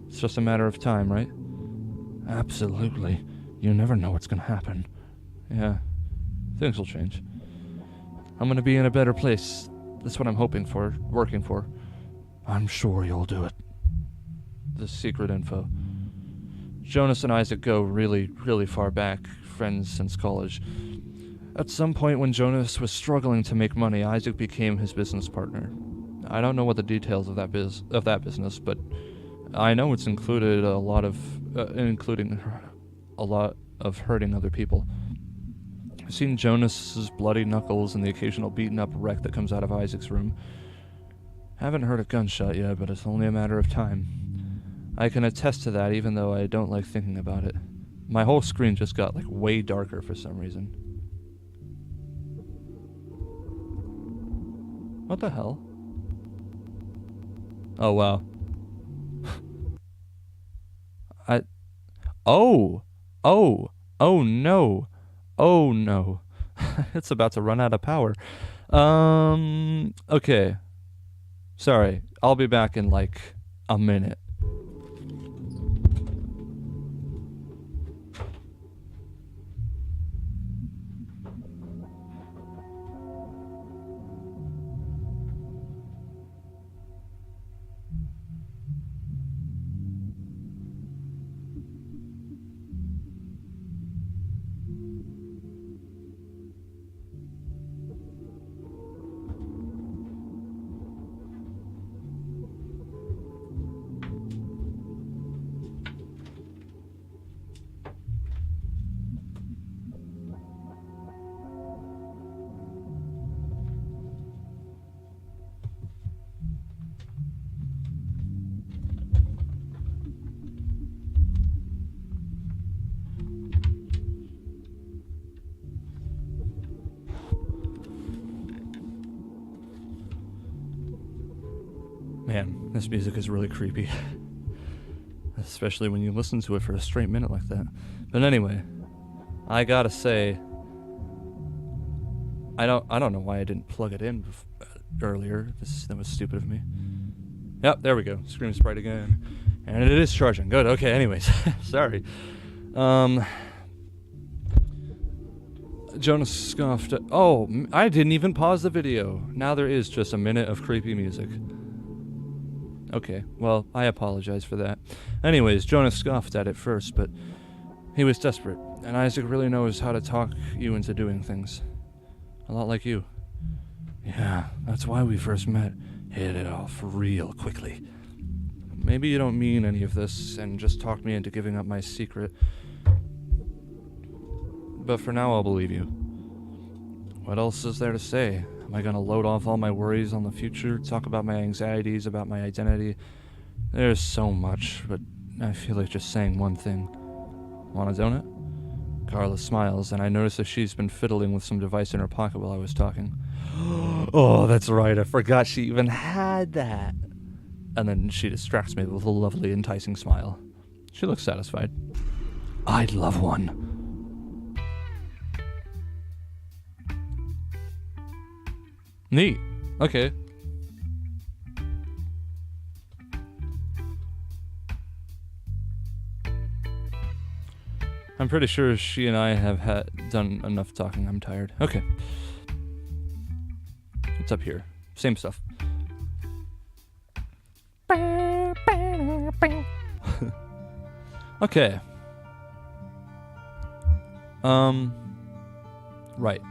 It's just a matter of time, right? Absolutely. You never know what's gonna happen. Yeah, things will change. I'm gonna be in a better place. That's what I'm hoping for, working for. I'm sure you'll do it. The secret info. Jonas and Isaac go really, really far back, friends since college. At some point when Jonas was struggling to make money, Isaac became his business partner. I don't know what the details of that business, but I know it's including a lot of hurting other people. I've seen Jonas's bloody knuckles and the occasional beaten up wreck that comes out of Isaac's room. Haven't heard a gunshot yet, but it's only a matter of time. I can attest to that, even though I don't like thinking about it. My whole screen just got like way darker for some reason. What the hell? Oh wow. Oh no. Oh no. It's about to run out of power. Okay. Sorry. I'll be back in like a minute. Man, this music is really creepy. Especially when you listen to it for a straight minute like that. But anyway, I gotta say, I don't know why I didn't plug it in earlier. That was stupid of me. Yep, there we go. Scream Sprite again. And it is charging. Good, okay, anyways. Sorry. Jonas scoffed. Oh, I didn't even pause the video. Now there is just a minute of creepy music. Okay, well, I apologize for that. Anyways, Jonas scoffed at it first, but he was desperate, and Isaac really knows how to talk you into doing things. A lot like you. Yeah, that's why we first met. Hit it off real quickly. Maybe you don't mean any of this and just talked me into giving up my secret. But for now, I'll believe you. What else is there to say? Am I gonna load off all my worries on the future, talk about my anxieties, about my identity? There's so much, but I feel like just saying one thing. Want a donut? Carla smiles, and I notice that she's been fiddling with some device in her pocket while I was talking. Oh, that's right, I forgot she even had that. And then she distracts me with a lovely, enticing smile. She looks satisfied. I'd love one. Neat. Okay. I'm pretty sure she and I have done enough talking. I'm tired. Okay. It's up here. Same stuff. Okay. Right.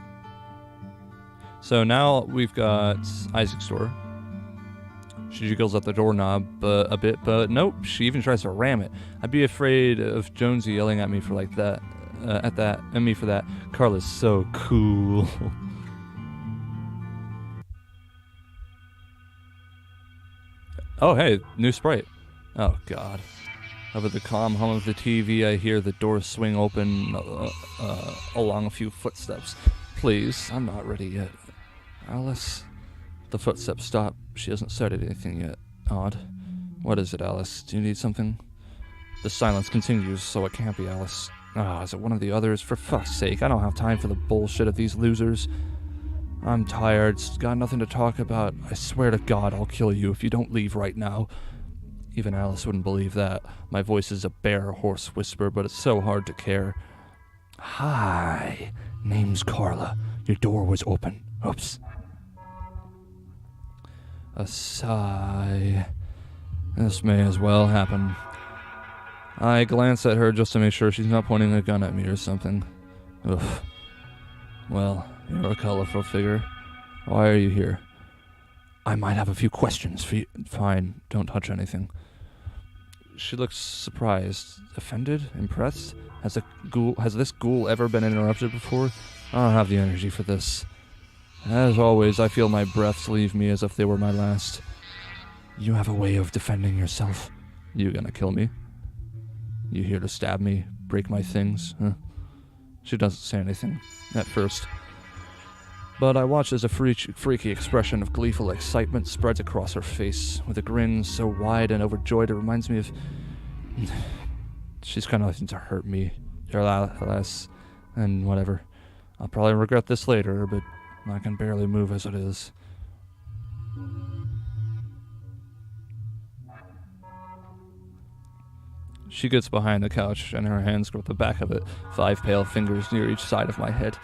So now we've got Isaac's door. She jiggles at the doorknob a bit, but nope, she even tries to ram it. I'd be afraid of Jonesy yelling at me for like that, and me for that. Carla's so cool. Oh hey, new sprite. Oh god. Over the calm hum of the TV, I hear the door swing open along a few footsteps. Please, I'm not ready yet. Alice? The footsteps stop. She hasn't said anything yet. Odd. What is it, Alice? Do you need something? The silence continues, so it can't be Alice. Is it one of the others? For fuck's sake, I don't have time for the bullshit of these losers. I'm tired. Got nothing to talk about. I swear to God I'll kill you if you don't leave right now. Even Alice wouldn't believe that. My voice is a bare, hoarse whisper, but it's so hard to care. Hi. Name's Carla. Your door was open. Oops. A sigh. This may as well happen. I glance at her just to make sure she's not pointing a gun at me or something. Oof. Well, you're a colorful figure. Why are you here? I might have a few questions for you. Fine, don't touch anything. She looks surprised, offended, impressed. Has this ghoul ever been interrupted before? I don't have the energy for this. As always, I feel my breaths leave me as if they were my last. You have a way of defending yourself. You gonna kill me? You here to stab me, break my things? Huh? She doesn't say anything, at first. But I watch as a freaky expression of gleeful excitement spreads across her face, with a grin so wide and overjoyed it reminds me of... She's kind of looking to hurt me, alas, and whatever. I'll probably regret this later, but I can barely move as it is. She gets behind the couch, and her hands grip the back of it, 5 pale fingers near each side of my head.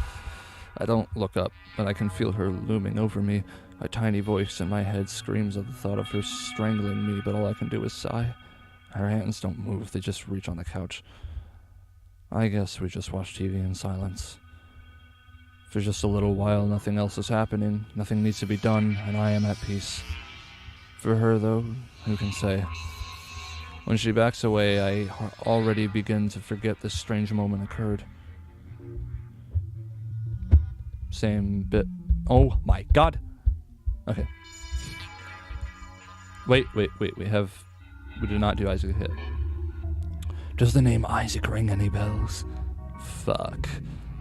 I don't look up, but I can feel her looming over me. A tiny voice in my head screams at the thought of her strangling me, but all I can do is sigh. Her hands don't move, they just reach on the couch. I guess we just watch TV in silence. For just a little while, nothing else is happening, nothing needs to be done, and I am at peace. For her, though, who can say? When she backs away, I already begin to forget this strange moment occurred. Same bit. Oh my god! Okay. Wait. We did not do Isaac hit. Does the name Isaac ring any bells? Fuck.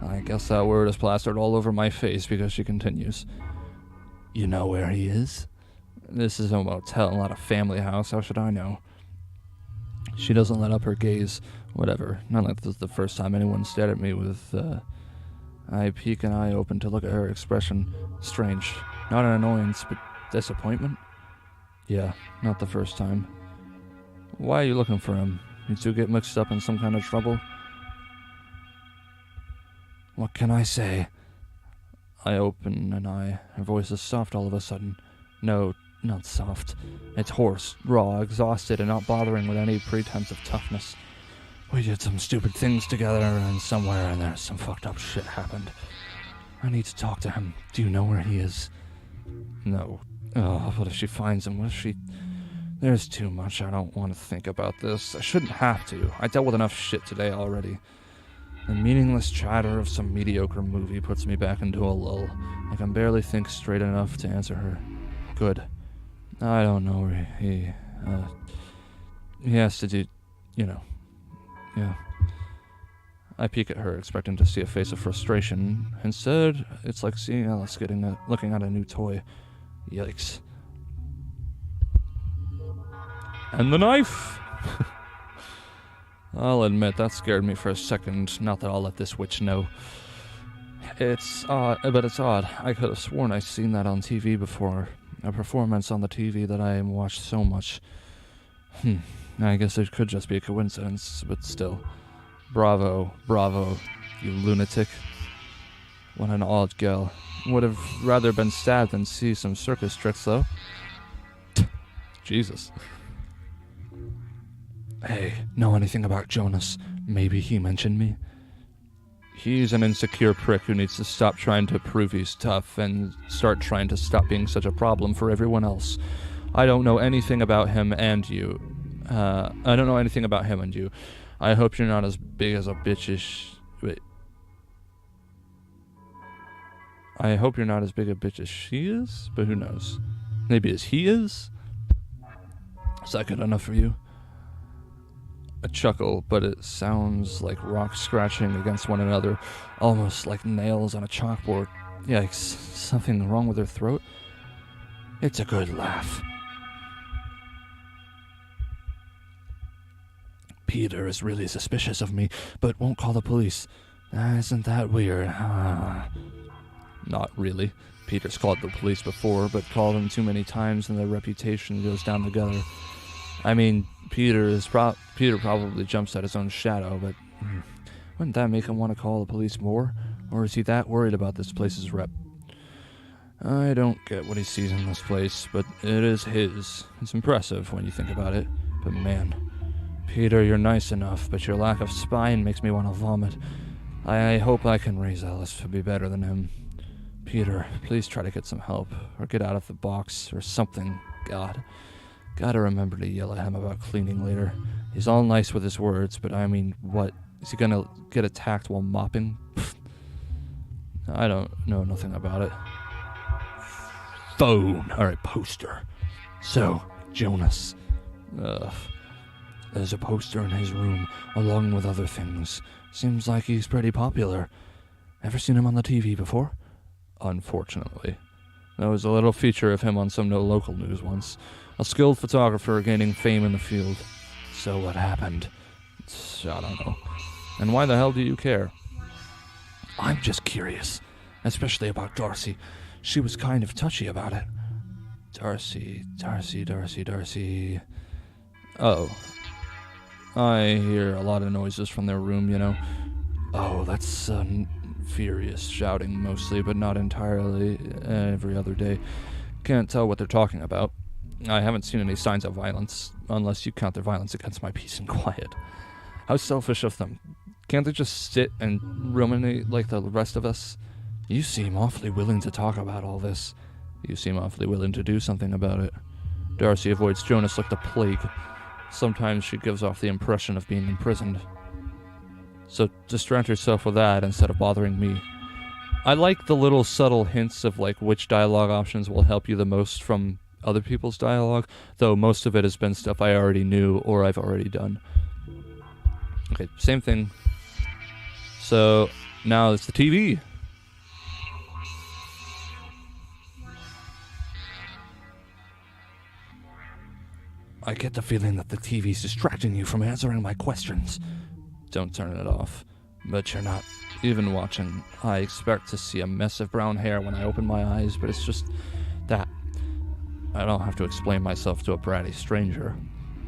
I guess that word is plastered all over my face because she continues. You know where he is? This is a motel, not a family house. How should I know? She doesn't let up her gaze. Whatever. Not like this is the first time anyone stared at me with, I peek an eye open to look at her expression. Strange. Not an annoyance, but disappointment? Yeah, not the first time. Why are you looking for him? You two get mixed up in some kind of trouble? What can I say? I open an eye. Her voice is soft all of a sudden. No, not soft. It's hoarse, raw, exhausted, and not bothering with any pretense of toughness. We did some stupid things together, and somewhere in there some fucked up shit happened. I need to talk to him. Do you know where he is? No. Oh, what if she finds him? What if she... There's too much. I don't want to think about this. I shouldn't have to. I dealt with enough shit today already. The meaningless chatter of some mediocre movie puts me back into a lull. I can barely think straight enough to answer her. Good. I don't know where he has to do, yeah. I peek at her, expecting to see a face of frustration. Instead, it's like seeing Alice looking at a new toy. Yikes. And the knife! I'll admit, that scared me for a second. Not that I'll let this witch know. It's odd. I could have sworn I'd seen that on TV before. A performance on the TV that I watched so much. I guess it could just be a coincidence, but still. Bravo, you lunatic. What an odd girl. Would have rather been stabbed than see some circus tricks, though. Jesus. Hey, know anything about Jonas? Maybe he mentioned me? He's an insecure prick who needs to stop trying to prove he's tough and start trying to stop being such a problem for everyone else. I don't know anything about him and you. I hope you're not as big as a bitch I hope you're not as big a bitch as she is, but who knows? Maybe as he is? Is that good enough for you? A chuckle, but it sounds like rocks scratching against one another, almost like nails on a chalkboard. Yikes, something wrong with her throat? It's a good laugh. Peter is really suspicious of me, but won't call the police. Isn't that weird? Not really. Peter's called the police before, but called them too many times and their reputation goes down together. I mean, Peter probably jumps at his own shadow, but wouldn't that make him want to call the police more? Or is he that worried about this place's rep? I don't get what he sees in this place, but it is his. It's impressive when you think about it. But man, Peter, you're nice enough, but your lack of spine makes me want to vomit. I hope I can raise Alice to be better than him. Peter, please try to get some help, or get out of the box, or something. God. Gotta remember to yell at him about cleaning later. He's all nice with his words, but I mean, what? Is he gonna get attacked while mopping? I don't know nothing about it. Phone! Alright, poster. So, Jonas. There's a poster in his room, along with other things. Seems like he's pretty popular. Ever seen him on the TV before? Unfortunately. There was a little feature of him on some local news once. A skilled photographer gaining fame in the field. So what happened? I don't know. And why the hell do you care? I'm just curious. Especially about Darcy. She was kind of touchy about it. Darcy. Oh. I hear a lot of noises from their room, you know. Oh, that's furious shouting mostly, but not entirely. Every other day. Can't tell what they're talking about. I haven't seen any signs of violence, unless you count their violence against my peace and quiet. How selfish of them. Can't they just sit and ruminate like the rest of us? You seem awfully willing to talk about all this. You seem awfully willing to do something about it. Darcy avoids Jonas like the plague. Sometimes she gives off the impression of being imprisoned. So distract yourself with that instead of bothering me. I like the little subtle hints of like which dialogue options will help you the most from other people's dialogue, though most of it has been stuff I already knew or I've already done. Okay, same thing. So now it's the TV. I get the feeling that the TV's distracting you from answering my questions. Don't turn it off. But you're not even watching. I expect to see a mess of brown hair when I open my eyes, but it's just that. I don't have to explain myself to a bratty stranger.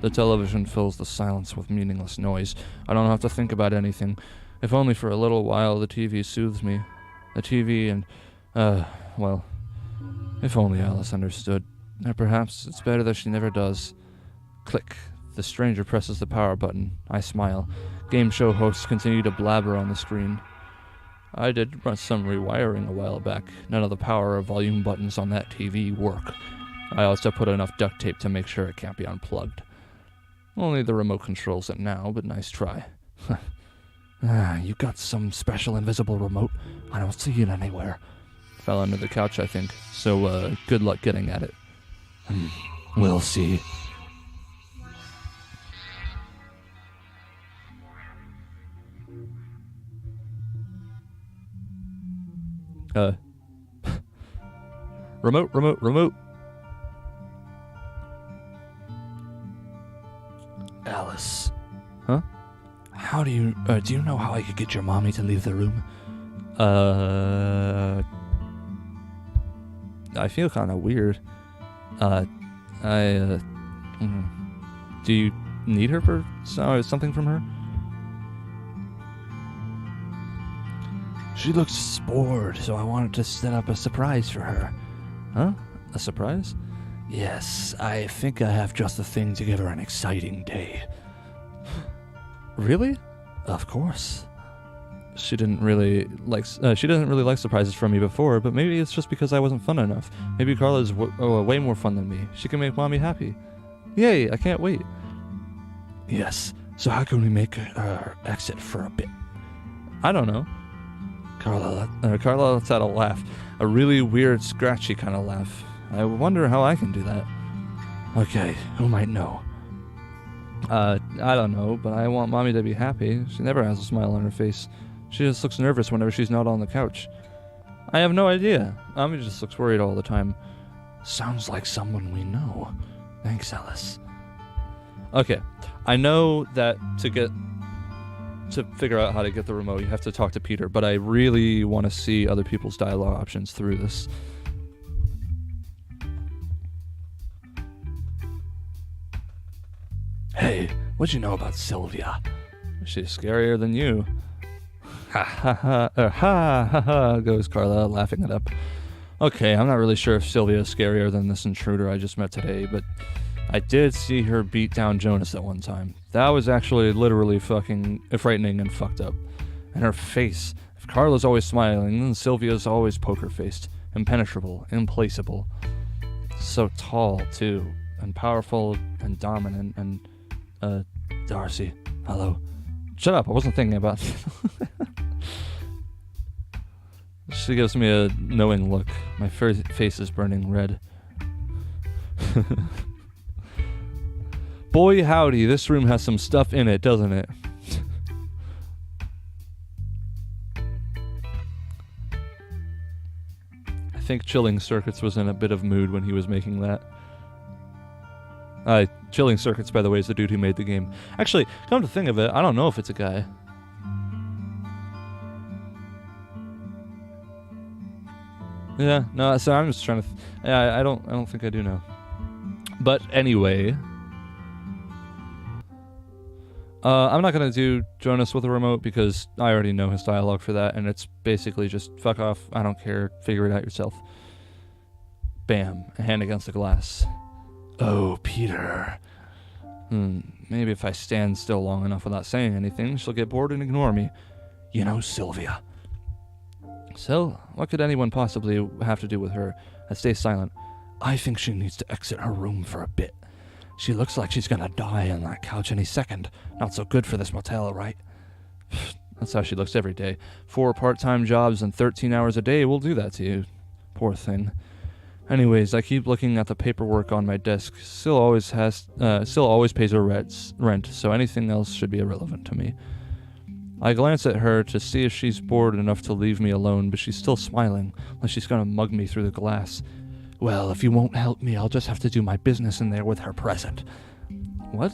The television fills the silence with meaningless noise. I don't have to think about anything. If only for a little while the TV soothes me. The TV and, well, if only Alice understood. Or perhaps it's better that she never does. Click. The stranger presses the power button. I smile. Game show hosts continue to blabber on the screen. I did run some rewiring a while back. None of the power or volume buttons on that TV work. I also put enough duct tape to make sure it can't be unplugged. Only the remote controls it now, but nice try. You got some special invisible remote? I don't see it anywhere. Fell under the couch, I think. So, good luck getting at it. We'll see. Remote. Alice. Huh? How do you know how I could get your mommy to leave the room? I feel kind of weird. Do you need her for something from her? She looks bored, so I wanted to set up a surprise for her. Huh? A surprise? Yes, I think I have just the thing to give her an exciting day. Really? Of course. She doesn't really like surprises from me before, but maybe it's just because I wasn't fun enough. Maybe Carla's way more fun than me. She can make mommy happy. Yay, I can't wait. Yes, so how can we make her exit for a bit? I don't know. Carla lets out a laugh. A really weird, scratchy kind of laugh. I wonder how I can do that. Okay, who might know? I don't know, but I want mommy to be happy. She never has a smile on her face. She just looks nervous whenever she's not on the couch. I have no idea. Mommy just looks worried all the time. Sounds like someone we know. Thanks, Alice. Okay, I know that to figure out how to get the remote, you have to talk to Peter, but I really want to see other people's dialogue options through this. Hey, what'd you know about Sylvia? She's scarier than you. Ha ha ha, ha ha ha, goes Carla, laughing it up. Okay, I'm not really sure if Sylvia is scarier than this intruder I just met today, but I did see her beat down Jonas at one time. That was actually literally fucking frightening and fucked up. And her face. If Carla's always smiling, then Sylvia's always poker-faced. Impenetrable. Implaceable. So tall, too. And powerful and dominant and... Darcy. Hello. Shut up, I wasn't thinking about it. She gives me a knowing look. My face is burning red. Boy howdy, this room has some stuff in it, doesn't it? I think Chilling Circuits was in a bit of mood when he was making that. Chilling Circuits, by the way, is the dude who made the game. Actually, come to think of it, I don't know if it's a guy. Yeah, no, so I'm just trying to... I don't think I do know. But anyway... I'm not going to do Jonas with a remote because I already know his dialogue for that, and it's basically just, fuck off, I don't care, figure it out yourself. Bam, a hand against the glass. Oh, Peter. Maybe if I stand still long enough without saying anything, she'll get bored and ignore me. You know Sylvia. So, what could anyone possibly have to do with her? I stay silent. I think she needs to exit her room for a bit. She looks like she's gonna die on that couch any second. Not so good for this motel, right? That's how she looks every day. 4 part-time jobs and 13 hours a day will do that to you. Poor thing. Anyways, I keep looking at the paperwork on my desk. Still always pays her rent, so anything else should be irrelevant to me. I glance at her to see if she's bored enough to leave me alone, but she's still smiling, like she's gonna mug me through the glass. Well, if you won't help me, I'll just have to do my business in there with her present. What?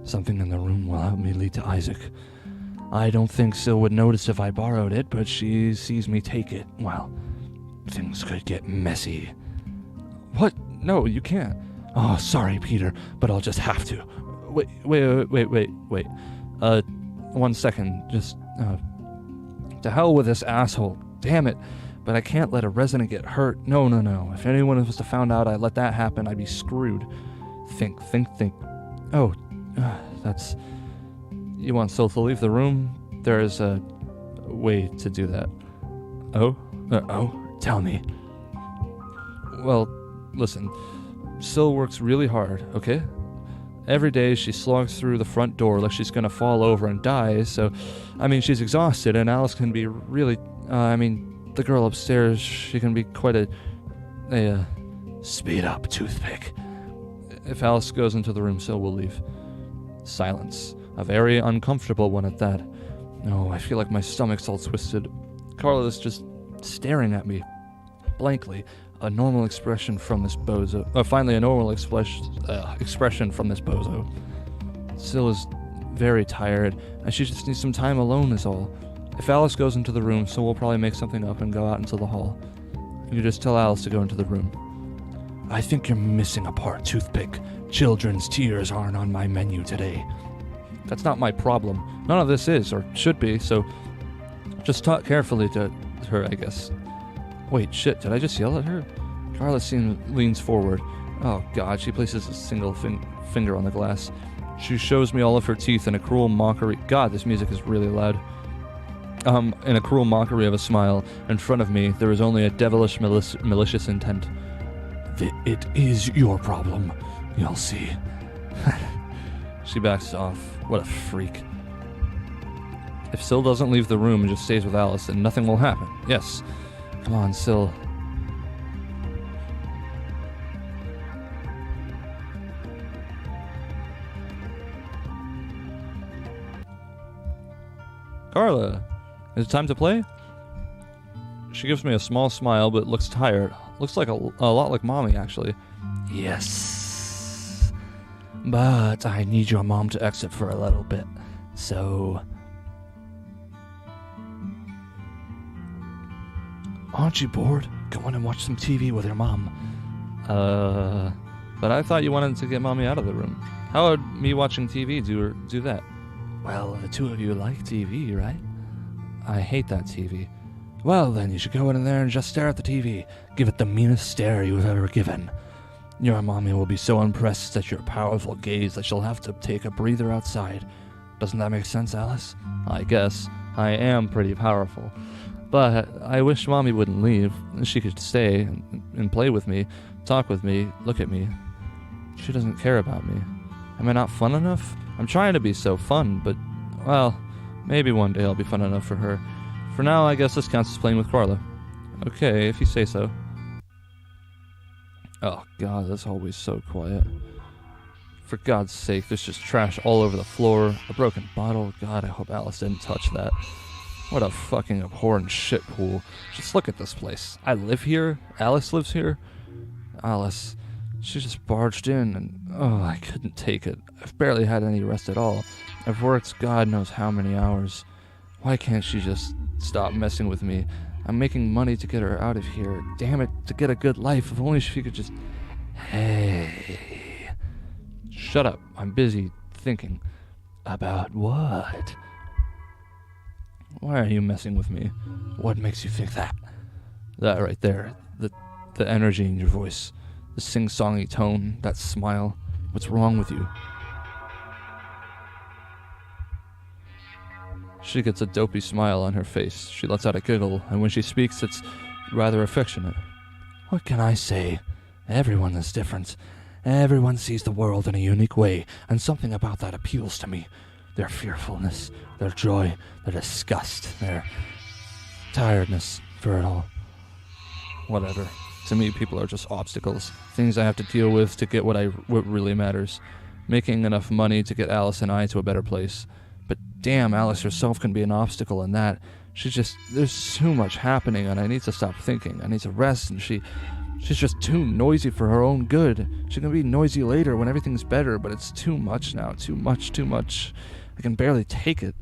Something in the room will help me lead to Isaac. I don't think Syl would notice if I borrowed it, but she sees me take it. Well, things could get messy. What? No, you can't. Oh, sorry, Peter, but I'll just have to. Wait. 1 second. Just, to hell with this asshole. Damn it. but I can't let a resident get hurt. No, no, no. If anyone was to find out I let that happen, I'd be screwed. Think. Oh, that's... You want Syl to leave the room? There is a way to do that. Oh? Tell me. Well, listen. Syl works really hard, okay? Every day she slogs through the front door like she's gonna fall over and die, so... I mean, she's exhausted, and Alice can be really... the girl upstairs, she can be quite a speed up toothpick. If Alice goes into the room, Syl will leave. Silence. A very uncomfortable one at that. Oh, I feel like my stomach's all twisted. Carla's just staring at me. Blankly. A normal expression from this bozo. Finally, a normal expression from this bozo. Syl is very tired, and she just needs some time alone is all. If Alice goes into the room, Syl will probably make something up and go out into the hall. You just tell Alice to go into the room. I think you're missing a part, toothpick. Children's tears aren't on my menu today. That's not my problem. None of this is, or should be, so just talk carefully to her, I guess. Wait, shit, did I just yell at her? Carla leans forward. Oh god, she places a single finger on the glass. She shows me all of her teeth in a cruel mockery. God, this music is really loud. In a cruel mockery of a smile. In front of me, there is only a devilish malicious intent. It is your problem. You'll see. She backs off. What a freak. If Syl doesn't leave the room and just stays with Alice, then nothing will happen. Yes. Come on, Syl. Carla, is it time to play? She gives me a small smile, but looks tired. Looks like a lot like Mommy, actually. Yes. But I need your mom to exit for a little bit, so... Aren't you bored? Go on and watch some TV with your mom. But I thought you wanted to get Mommy out of the room. How would me watching TV do that? Well, the two of you like TV, right? I hate that TV. Well, then you should go in there and just stare at the TV. Give it the meanest stare you've ever given. Your mommy will be so impressed at your powerful gaze that she'll have to take a breather outside. Doesn't that make sense, Alice? I guess. I am pretty powerful. But I wish Mommy wouldn't leave. She could stay and play with me, talk with me, look at me. She doesn't care about me. Am I not fun enough? I'm trying to be so fun, but, well, maybe one day I'll be fun enough for her. For now, I guess this counts as playing with Carla. Okay, if you say so. Oh god, that's always so quiet. For God's sake, there's just trash all over the floor. A broken bottle. God, I hope Alice didn't touch that. What a fucking abhorrent shit pool. Just look at this place. I live here. Alice lives here. Alice, she just barged in and, oh, I couldn't take it. I've barely had any rest at all. I've worked God knows how many hours. Why can't she just stop messing with me? I'm making money to get her out of here. Damn it, to get a good life. If only she could just... Hey. Shut up. I'm busy thinking. About what? Why are you messing with me? What makes you think that? That right there. The energy in your voice. The sing-songy tone. That smile. What's wrong with you? She gets a dopey smile on her face. She lets out a giggle, and when she speaks, it's rather affectionate. What can I say? Everyone is different. Everyone sees the world in a unique way, and something about that appeals to me. Their fearfulness, their joy, their disgust, their tiredness for it all. Whatever. To me, people are just obstacles. Things I have to deal with to get what really matters. Making enough money to get Alice and I to a better place. But damn, Alice herself can be an obstacle in that. There's too much happening, and I need to stop thinking. I need to rest, and she's just too noisy for her own good. She can be noisy later when everything's better, but it's too much now. Too much. I can barely take it.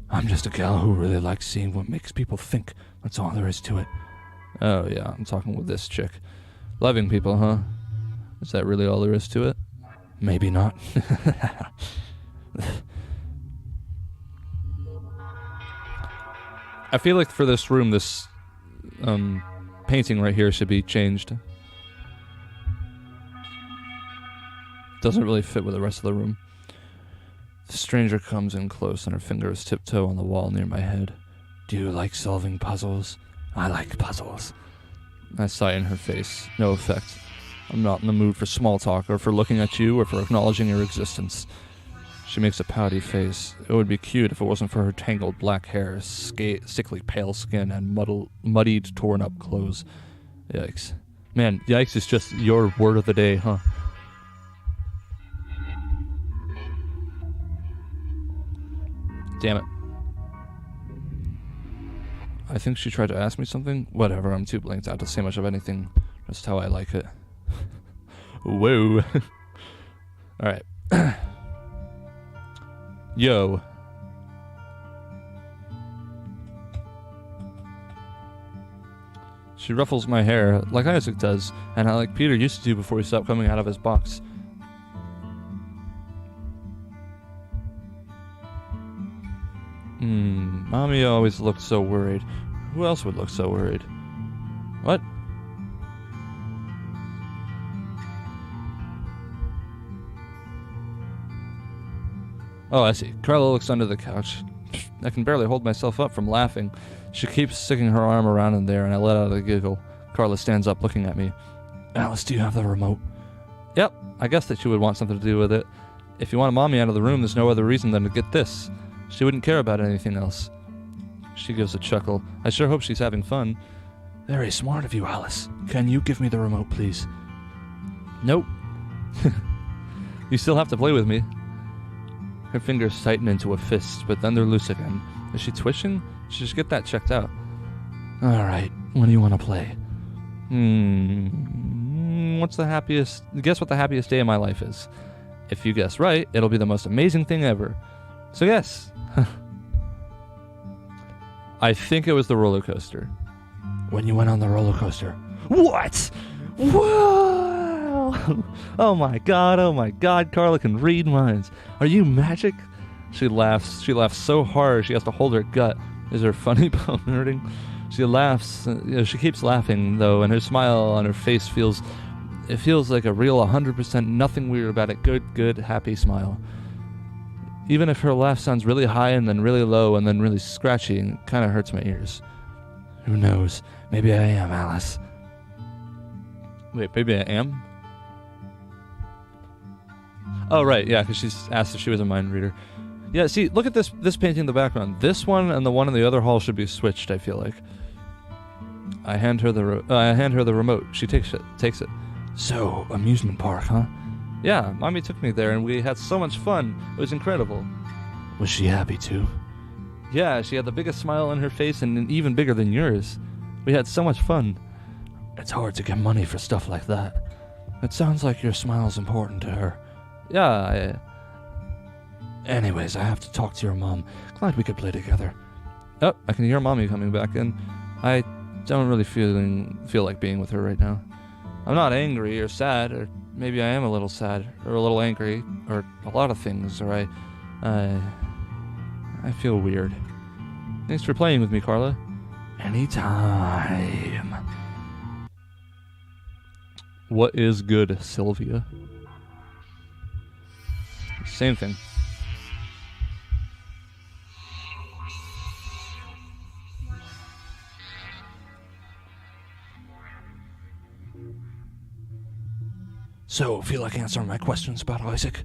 I'm just a gal who really likes seeing what makes people think. That's all there is to it. Oh yeah, I'm talking with this chick. Loving people, huh? Is that really all there is to it? Maybe not. I feel like for this room, this painting right here should be changed. Doesn't really fit with the rest of the room. The stranger comes in close and her fingers tiptoe on the wall near my head. Do you like solving puzzles? I like puzzles. I sigh in her face. No effect. I'm not in the mood for small talk, or for looking at you, or for acknowledging your existence. She makes a pouty face. It would be cute if it wasn't for her tangled black hair, sickly pale skin, and muddied, torn-up clothes. Yikes. Man, yikes is just your word of the day, huh? Damn it. I think she tried to ask me something. Whatever, I'm too blanked out to say much of anything. Just how I like it. Whoa. Alright. Yo. She ruffles my hair, like Isaac does, and like Peter used to do before he stopped coming out of his box. Mommy always looked so worried. Who else would look so worried? What? Oh, I see. Carla looks under the couch. I can barely hold myself up from laughing. She keeps sticking her arm around in there, and I let out a giggle. Carla stands up, looking at me. Alice, do you have the remote? Yep. I guess that she would want something to do with it. If you want Mommy out of the room, there's no other reason than to get this. She wouldn't care about anything else. She gives a chuckle. I sure hope she's having fun. Very smart of you, Alice. Can you give me the remote, please? Nope. You still have to play with me. Her fingers tighten into a fist, but then they're loose again. Is she twitching? She should get that checked out. Alright, when do you want to play? Guess what the happiest day of my life is. If you guess right, it'll be the most amazing thing ever. So yes. I think it was the roller coaster. When you went on the roller coaster. What? Whoa! Oh my god, Carla can read minds. Are you magic? She laughs. She laughs so hard she has to hold her gut. Is her funny bone hurting? She laughs. She keeps laughing though, and her smile on her face feels like a real 100% nothing weird about it. Good, happy smile. Even if her laugh sounds really high and then really low and then really scratchy and kind of hurts my ears. Who knows? Maybe I am, Alice. Wait, maybe I am? Oh, right, yeah, because she's asked if she was a mind reader. Yeah, see, look at this painting in the background. This one and the one in the other hall should be switched, I feel like. I hand her the remote. She takes it. So, amusement park, huh? Yeah, Mommy took me there and we had so much fun. It was incredible. Was she happy too? Yeah, she had the biggest smile on her face and even bigger than yours. We had so much fun. It's hard to get money for stuff like that. It sounds like your smile's important to her. Yeah, Anyways, I have to talk to your mom. Glad we could play together. Oh, I can hear Mommy coming back in. I don't really feel like being with her right now. I'm not angry or sad, or maybe I am a little sad, or a little angry, or a lot of things, or I feel weird. Thanks for playing with me, Carla. Anytime. What is good, Sylvia? Same thing. So, feel like answering my questions about Isaac?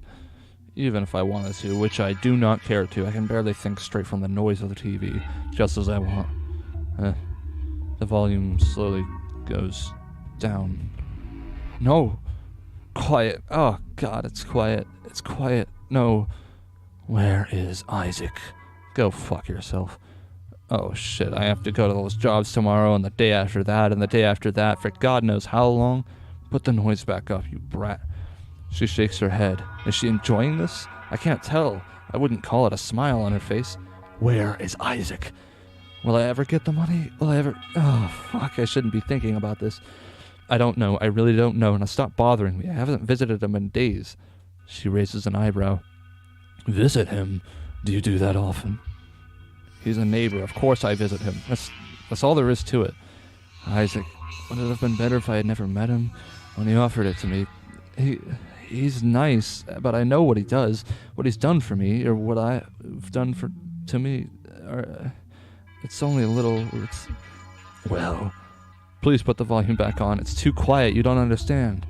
Even if I wanted to, which I do not care to. I can barely think straight from the noise of the TV, just as I want. The volume slowly goes down. No! Quiet. Oh, God, it's quiet. It's quiet. No. Where is Isaac? Go fuck yourself. Oh, shit, I have to go to those jobs tomorrow, and the day after that, and the day after that, for God knows how long. Put the noise back up, you brat. She shakes her head. Is she enjoying this? I can't tell. I wouldn't call it a smile on her face. Where is Isaac? Will I ever get the money? Will I ever... Oh, fuck, I shouldn't be thinking about this. I don't know. I really don't know. Now stop bothering me. I haven't visited him in days. She raises an eyebrow. Visit him? Do you do that often? He's a neighbor. Of course I visit him. That's all there is to it. Isaac, would it have been better if I had never met him? When he offered it to me, he's nice, but I know what he does, what he's done for me, or what I've done to me. It's only a little. Well, please put the volume back on. It's too quiet. You don't understand.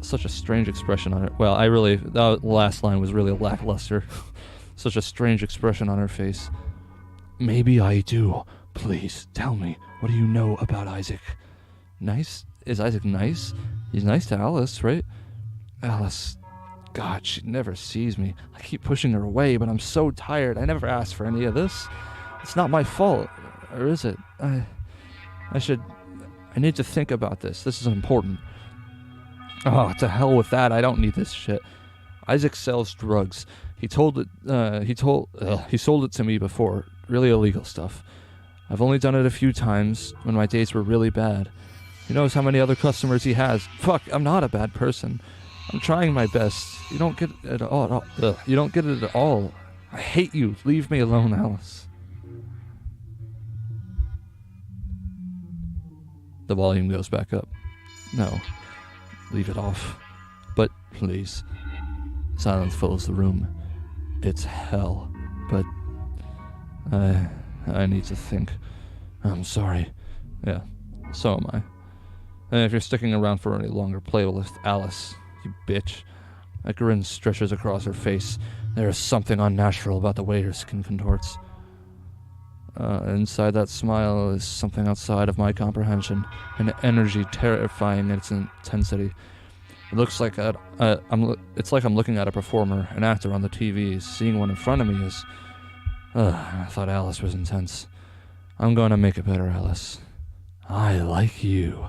Such a strange expression on it. Well, that last line was really lackluster. Such a strange expression on her face. Maybe I do. Please tell me. What do you know about Isaac? Nice? Is Isaac nice? He's nice to Alice, right? Alice. God, she never sees me. I keep pushing her away, but I'm so tired. I never asked for any of this. It's not my fault. Or is it? I need to think about this. This is important. Oh, to hell with that. I don't need this shit. Isaac sells drugs. He sold it to me before. Really illegal stuff. I've only done it a few times when my days were really bad. He knows how many other customers he has. Fuck, I'm not a bad person. I'm trying my best. You don't get it at all. You don't get it at all. I hate you. Leave me alone, Alice. The volume goes back up. No. Leave it off. But please. Silence fills the room. It's hell. But I need to think. I'm sorry. Yeah, so am I. And if you're sticking around for any longer, play with Alice, you bitch. A grin stretches across her face. There is something unnatural about the way her skin contorts. Inside that smile is something outside of my comprehension, an energy terrifying in its intensity. It looks like it's like I'm looking at a performer, an actor on the TV. Seeing one in front of me is... I thought Alice was intense. I'm going to make it better, Alice. I like you.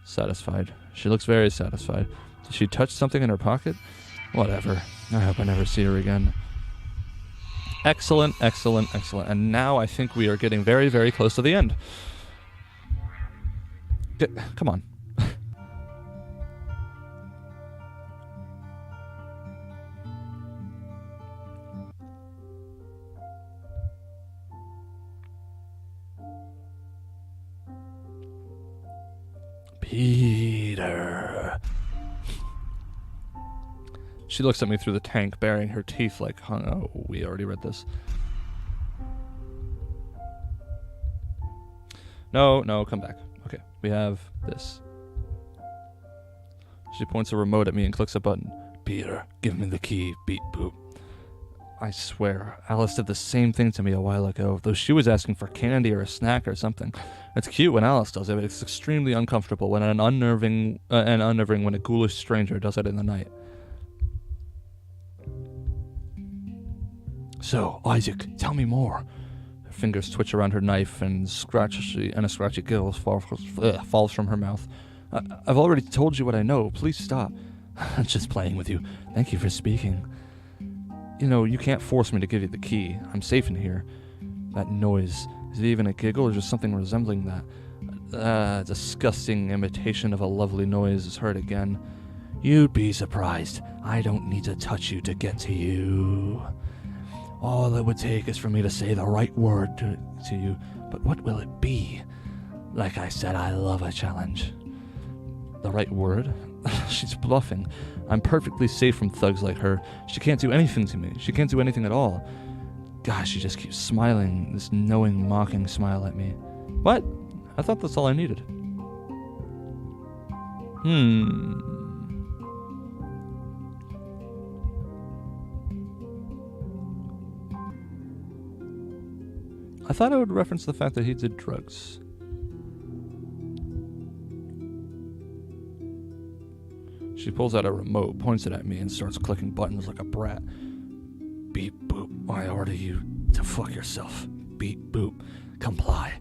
Satisfied. She looks very satisfied. Did she touch something in her pocket? Whatever. I hope I never see her again. Excellent, excellent, excellent. And now I think we are getting very, very close to the end. Come on. Peter. She looks at me through the tank, baring her teeth like, oh, we already read this. No, come back. Okay, we have this. She points a remote at me and clicks a button. Peter, give me the key. Beep, boop. I swear, Alice did the same thing to me a while ago, though she was asking for candy or a snack or something. It's cute when Alice does it, but it's extremely uncomfortable when unnerving when a ghoulish stranger does it in the night. So, Isaac, tell me more. Her fingers twitch around her knife and a scratchy giggle falls from her mouth. I've already told you what I know. Please stop. I'm just playing with you. Thank you for speaking. You know, you can't force me to give you the key. I'm safe in here. That noise, is it even a giggle or just something resembling that? Disgusting imitation of a lovely noise is heard again. You'd be surprised. I don't need to touch you to get to you. All it would take is for me to say the right word to you. But what will it be? Like I said, I love a challenge. The right word? She's bluffing. I'm perfectly safe from thugs like her. She can't do anything to me. She can't do anything at all. Gosh, she just keeps smiling, this knowing, mocking smile at me. What? I thought that's all I needed. I thought I would reference the fact that he did drugs. She pulls out a remote, points it at me, and starts clicking buttons like a brat. Beep, boop. I order you to fuck yourself. Beep, boop. Comply.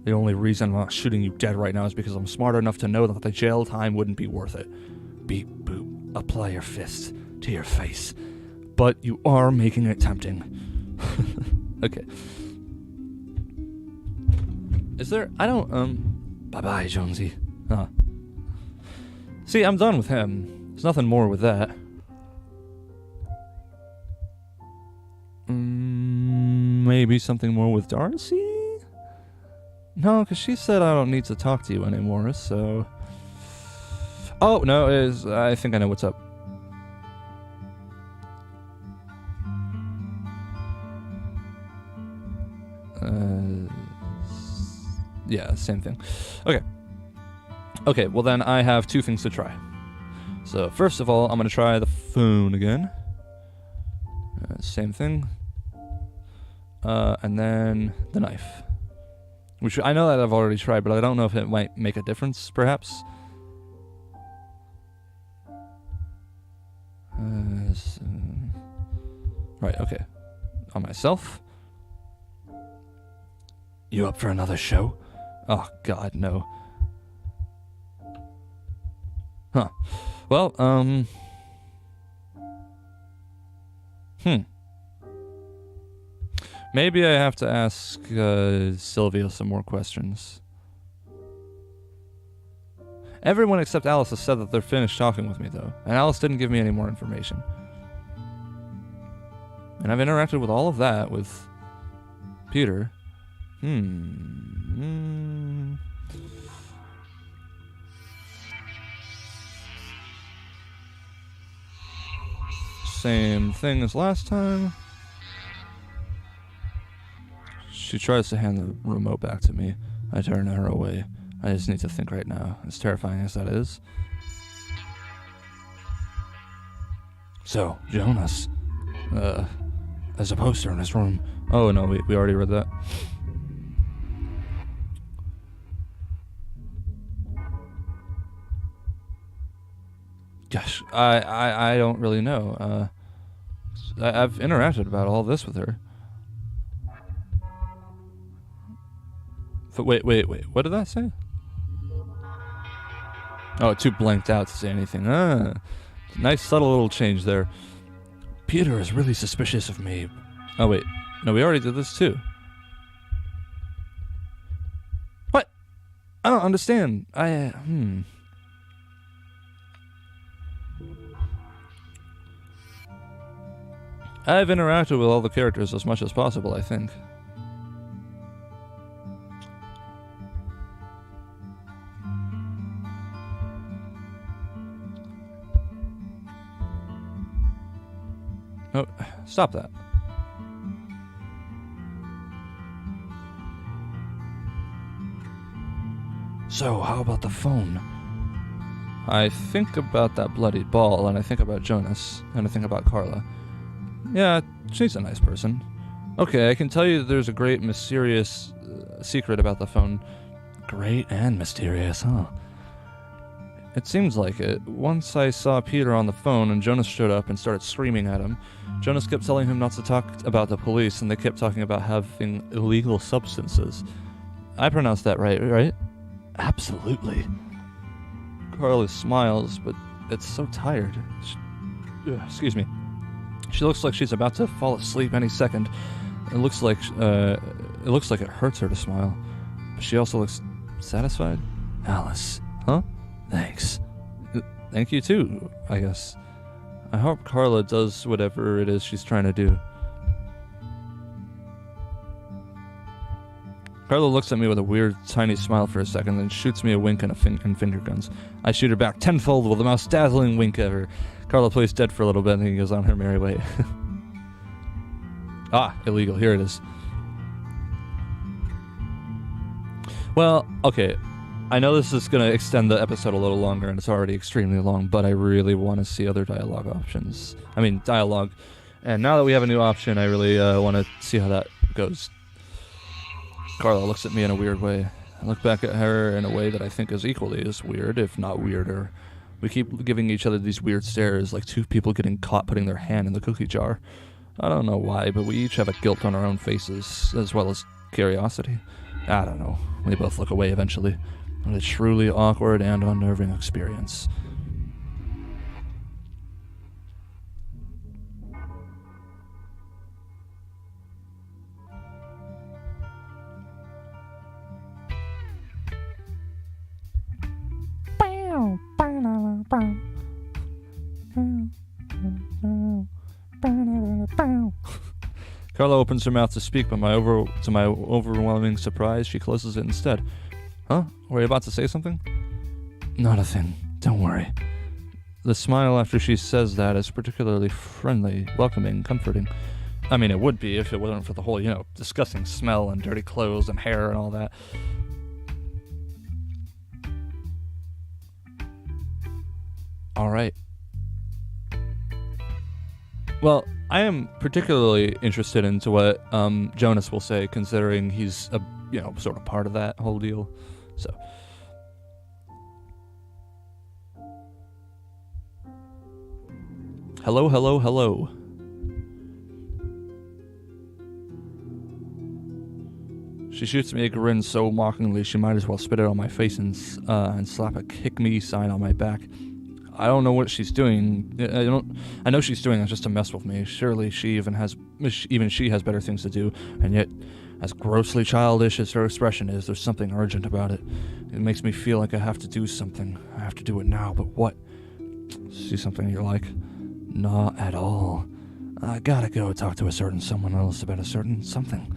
The only reason I'm not shooting you dead right now is because I'm smart enough to know that the jail time wouldn't be worth it. Beep, boop. Apply your fist to your face. But you are making it tempting. Okay. Is there... Bye-bye, Jonesy. See, I'm done with him. There's nothing more with that. Maybe something more with Darcy? No, because she said I don't need to talk to you anymore, so... Oh, no, I think I know what's up. Yeah, same thing. Okay. Okay, well then I have 2 things to try. So first of all, I'm going to try the phone again. Same thing. And then the knife. Which I know that I've already tried, but I don't know if it might make a difference, perhaps. Right, okay. On myself. You up for another show? Oh, God, no. Huh. Well, Maybe I have to ask Sylvia some more questions. Everyone except Alice has said that they're finished talking with me, though. And Alice didn't give me any more information. And I've interacted with all of that with Peter. Same thing as last time. She tries to hand the remote back to me. I turn her away. I just need to think right now, as terrifying as that is. So, Jonas. There's a poster in his room. Oh, no, we already read that. Gosh, I don't really know. I've interacted about all this with her. But wait, what did that say? Oh, it too blanked out to say anything. Nice subtle little change there. Peter is really suspicious of me. Oh wait, no, we already did this too. What? I don't understand. I've interacted with all the characters as much as possible, I think. Oh, stop that. So, how about the phone? I think about that bloodied ball, and I think about Jonas, and I think about Carla. Yeah, she's a nice person. Okay, I can tell you that there's a great, mysterious secret about the phone. Great and mysterious, huh? It seems like it. Once I saw Peter on the phone and Jonas showed up and started screaming at him. Jonas kept telling him not to talk about the police, and they kept talking about having illegal substances. I pronounced that right? Absolutely. Carla smiles, but it's so tired. Excuse me. She looks like she's about to fall asleep any second. It looks like it hurts her to smile. But she also looks satisfied. Alice, huh? Thanks. Thank you too, I guess. I hope Carla does whatever it is she's trying to do. Carla looks at me with a weird, tiny smile for a second, then shoots me a wink and finger guns. I shoot her back tenfold with the most dazzling wink ever. Carla plays dead for a little bit and then goes on her merry way. Illegal. Here it is. Well, okay. I know this is going to extend the episode a little longer, and it's already extremely long, but I really want to see other dialogue options. Dialogue. And now that we have a new option, I really want to see how that goes. Carla looks at me in a weird way. I look back at her in a way that I think is equally as weird, if not weirder. We keep giving each other these weird stares, like two people getting caught putting their hand in the cookie jar. I don't know why, but we each have a guilt on our own faces, as well as curiosity. I don't know. We both look away eventually. What a truly awkward and unnerving experience. Carla opens her mouth to speak, but to my overwhelming surprise, she closes it instead. Huh? Were you about to say something? Not a thing. Don't worry. The smile after she says that is particularly friendly, welcoming, comforting. I mean, it would be if it wasn't for the whole, disgusting smell and dirty clothes and hair and all that. All right. Well, I am particularly interested into what Jonas will say, considering he's a sort of part of that whole deal. So, hello, hello, hello. She shoots me a grin so mockingly she might as well spit it on my face and slap a kick me sign on my back. I don't know what she's doing. I know she's doing it just to mess with me. Surely she even she has better things to do, and yet, as grossly childish as her expression is, there's something urgent about it. It makes me feel like I have to do something. I have to do it now, but what? See something you like? Not at all. I gotta go talk to a certain someone else about a certain something.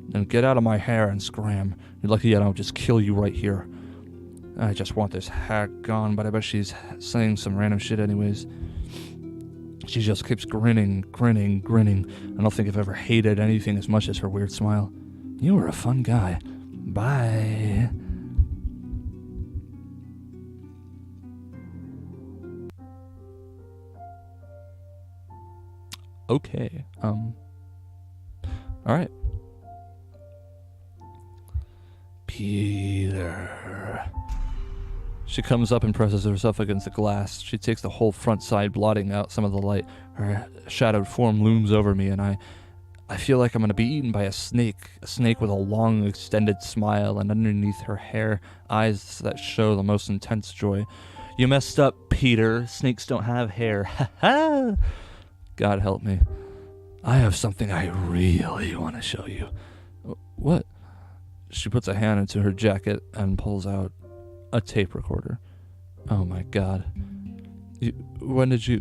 Then get out of my hair and scram. You're lucky I don't just kill you right here. I just want this hack gone, but I bet she's saying some random shit anyways. She just keeps grinning. I don't think I've ever hated anything as much as her weird smile. You were a fun guy. Bye. Okay. Alright. Peter. She comes up and presses herself against the glass. She takes the whole front side, blotting out some of the light. Her shadowed form looms over me, and I feel like I'm going to be eaten by a snake with a long, extended smile, and underneath her hair, eyes that show the most intense joy. You messed up, Peter. Snakes don't have hair. Ha ha! God help me. I have something I really want to show you. What? She puts a hand into her jacket and pulls out a tape recorder. Oh my god. When did you...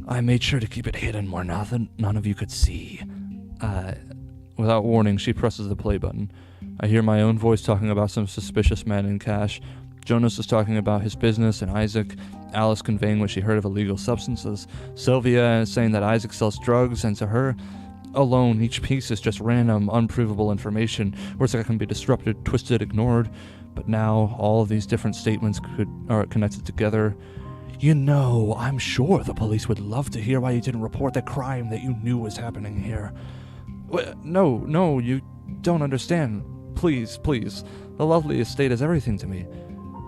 I made sure to keep it hidden where none of you could see. Without warning, she presses the play button. I hear my own voice talking about some suspicious man in cash. Jonas is talking about his business and Isaac. Alice conveying what she heard of illegal substances. Sylvia saying that Isaac sells drugs, and to her alone, each piece is just random, unprovable information, words that can be disrupted, twisted, ignored. But now, all of these different statements are connected together. I'm sure the police would love to hear why you didn't report the crime that you knew was happening here. No, you don't understand. Please. The lovely estate is everything to me.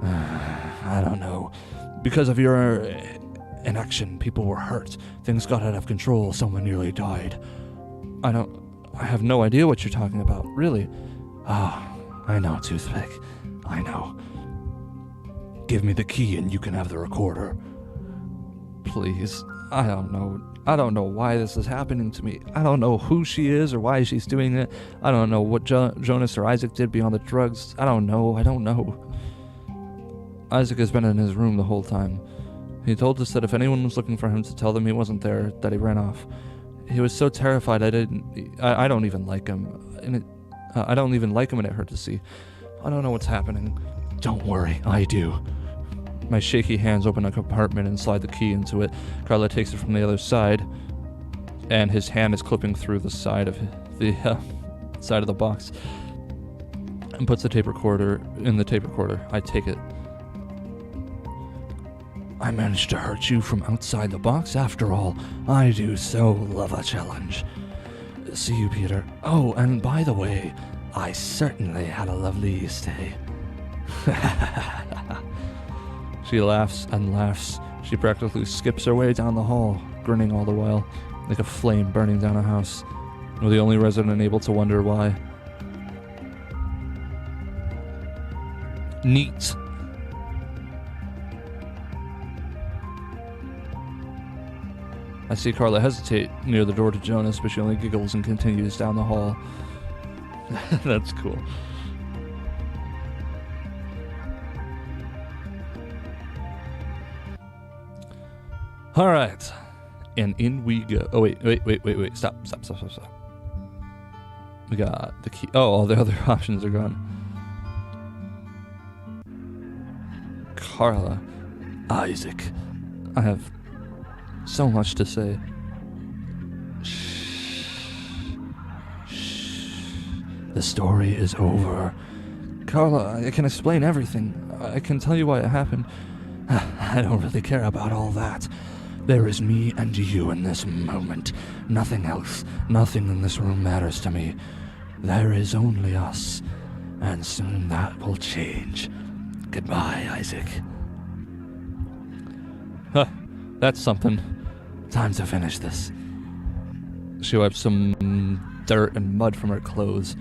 I don't know. Because of your inaction, people were hurt. Things got out of control. Someone nearly died. I have no idea what you're talking about, really. I know, Toothpick. I know. Give me the key and you can have the recorder. Please. I don't know why this is happening to me. I don't know who she is or why she's doing it. I don't know what Jonas or Isaac did beyond the drugs. I don't know. Isaac has been in his room the whole time. He told us that if anyone was looking for him to tell them he wasn't there, that he ran off. He was so terrified I don't even like him. I don't even like him, and it hurt to see. I don't know what's happening. Don't worry, I do. My shaky hands open a compartment and slide the key into it. Carla takes it from the other side, and his hand is clipping through the side of the box, and puts the tape recorder in the tape recorder. I take it. I managed to hurt you from outside the box after all. I do so love a challenge. See you, Peter. Oh, and by the way, I certainly had a lovely stay. She laughs and laughs. She practically skips her way down the hall, grinning all the while, like a flame burning down a house. We're the only resident able to wonder why. Neat. I see Carla hesitate near the door to Jonas, but she only giggles and continues down the hall. That's cool. Alright. And in we go. Oh, wait. Stop. We got the key. Oh, all the other options are gone. Carla. Isaac. I have so much to say. Shh. Shh. The story is over. Carla, I can explain everything. I can tell you why it happened. I don't really care about all that. There is me and you in this moment. Nothing else. Nothing in this room matters to me. There is only us. And soon that will change. Goodbye, Isaac. Huh. That's something. Time to finish this. She wiped some dirt and mud from her clothes.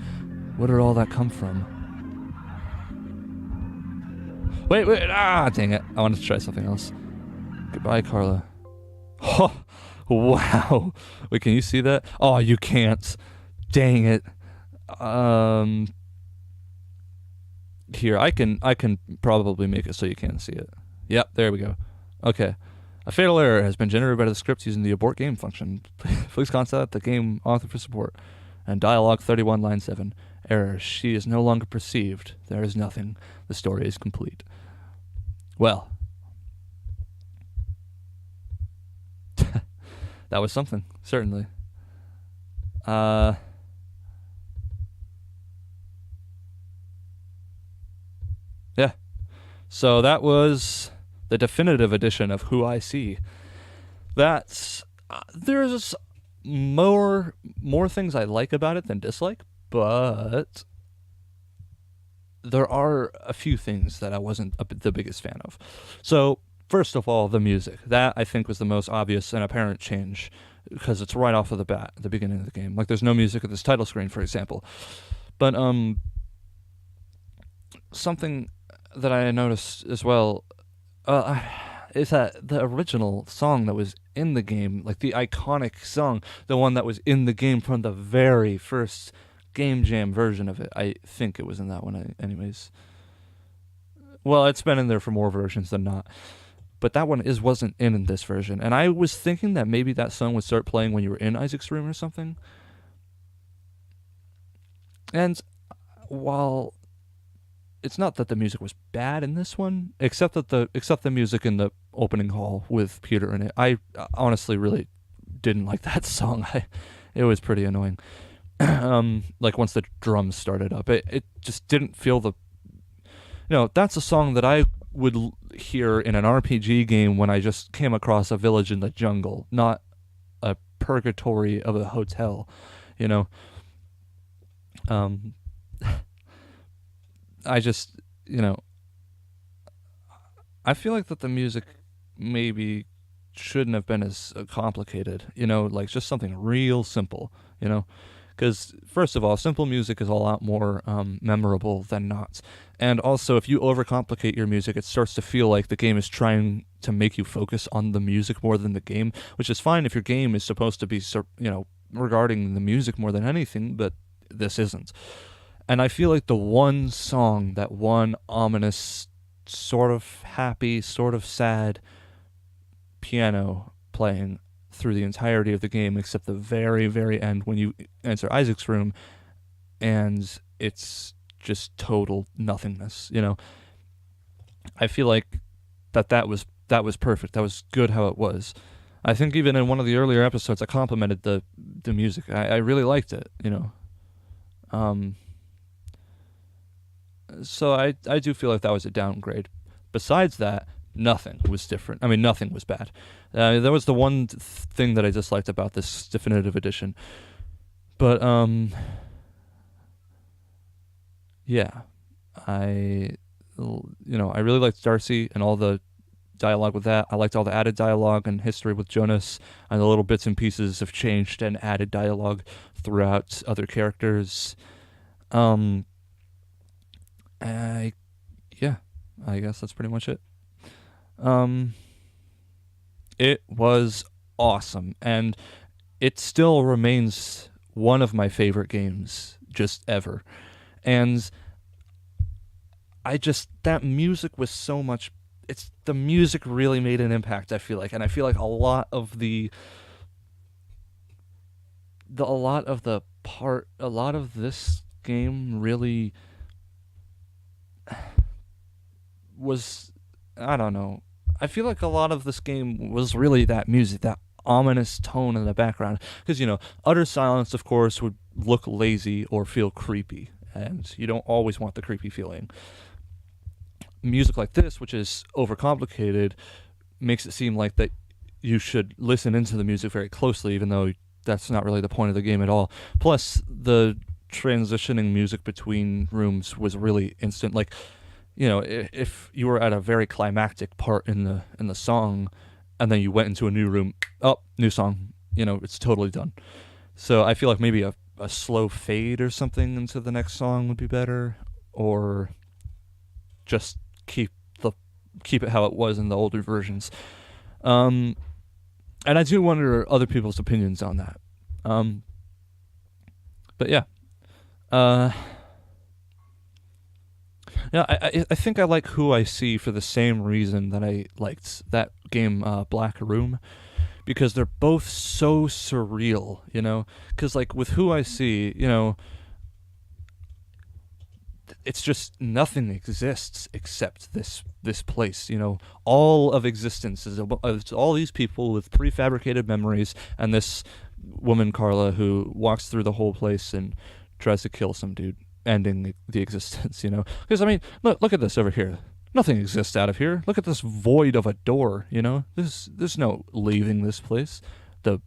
Where did all that come from? Wait, dang it. I wanted to try something else. Goodbye, Carla. Oh, wow. Wait, can you see that? Oh, you can't. Dang it. Here, I can probably make it so you can see it. Yep, there we go. Okay. A fatal error has been generated by the script using the abort game function. Please contact the game author for support. And dialogue 31, line 7. Error. She is no longer perceived. There is nothing. The story is complete. Well. That was something, certainly. Yeah. So that was the definitive edition of Who I See. That's there's more things I like about it than dislike, but there are a few things that I wasn't the biggest fan of. So first of all, the music. That I think was the most obvious and apparent change because it's right off of the bat at the beginning of the game. Like there's no music at this title screen, for example. But something that I noticed as well is that the original song that was in the game, like the iconic song, the one that was in the game from the very first Game Jam version of it. I think it was in that one anyways. Well, it's been in there for more versions than not. But that one wasn't in this version. And I was thinking that maybe that song would start playing when you were in Isaac's room or something. And while it's not that the music was bad in this one, except the music in the opening hall with Peter in it. I honestly really didn't like that song. It was pretty annoying. Like once the drums started up, it just didn't feel that's a song that I would hear in an RPG game when I just came across a village in the jungle, not a purgatory of a hotel, I just, I feel like that the music maybe shouldn't have been as complicated, like just something real simple, because first of all, simple music is a lot more memorable than not. And also, if you overcomplicate your music, it starts to feel like the game is trying to make you focus on the music more than the game, which is fine if your game is supposed to be, regarding the music more than anything, but this isn't. And I feel like the one song, that one ominous, sort of happy, sort of sad piano playing through the entirety of the game, except the very, very end when you enter Isaac's room, and it's just total nothingness, I feel like that was perfect. That was good how it was. I think even in one of the earlier episodes, I complimented the music. I really liked it, So I do feel like that was a downgrade. Besides that, nothing was different. I mean, nothing was bad. That was the one thing that I disliked about this definitive edition. But, yeah. I really liked Darcy and all the dialogue with that. I liked all the added dialogue and history with Jonas, and the little bits and pieces of changed and added dialogue throughout other characters. I guess that's pretty much it. It was awesome, and it still remains one of my favorite games just ever. And that music was so much, the music really made an impact, I feel like, and I feel like a lot of the a lot of this game really was, I don't know. I feel like a lot of this game was really that music, that ominous tone in the background. Because, utter silence, of course, would look lazy or feel creepy. And you don't always want the creepy feeling. Music like this, which is overcomplicated, makes it seem like that you should listen into the music very closely, even though that's not really the point of the game at all. Plus, the transitioning music between rooms was really instant. Like, if you were at a very climactic part in the song, and then you went into a new room, new song, it's totally done. So I feel like maybe a slow fade or something into the next song would be better, or just keep it how it was in the older versions. And I do wonder other people's opinions on that. But yeah. I think I like Who I See for the same reason that I liked that game, Black Room, because they're both so surreal, Because, like, with Who I See, it's just nothing exists except this place, All of existence is all these people with prefabricated memories, and this woman, Carla, who walks through the whole place and tries to kill some dude, ending the existence, Because, I mean, look at this over here. Nothing exists out of here. Look at this void of a door, There's no leaving this place. The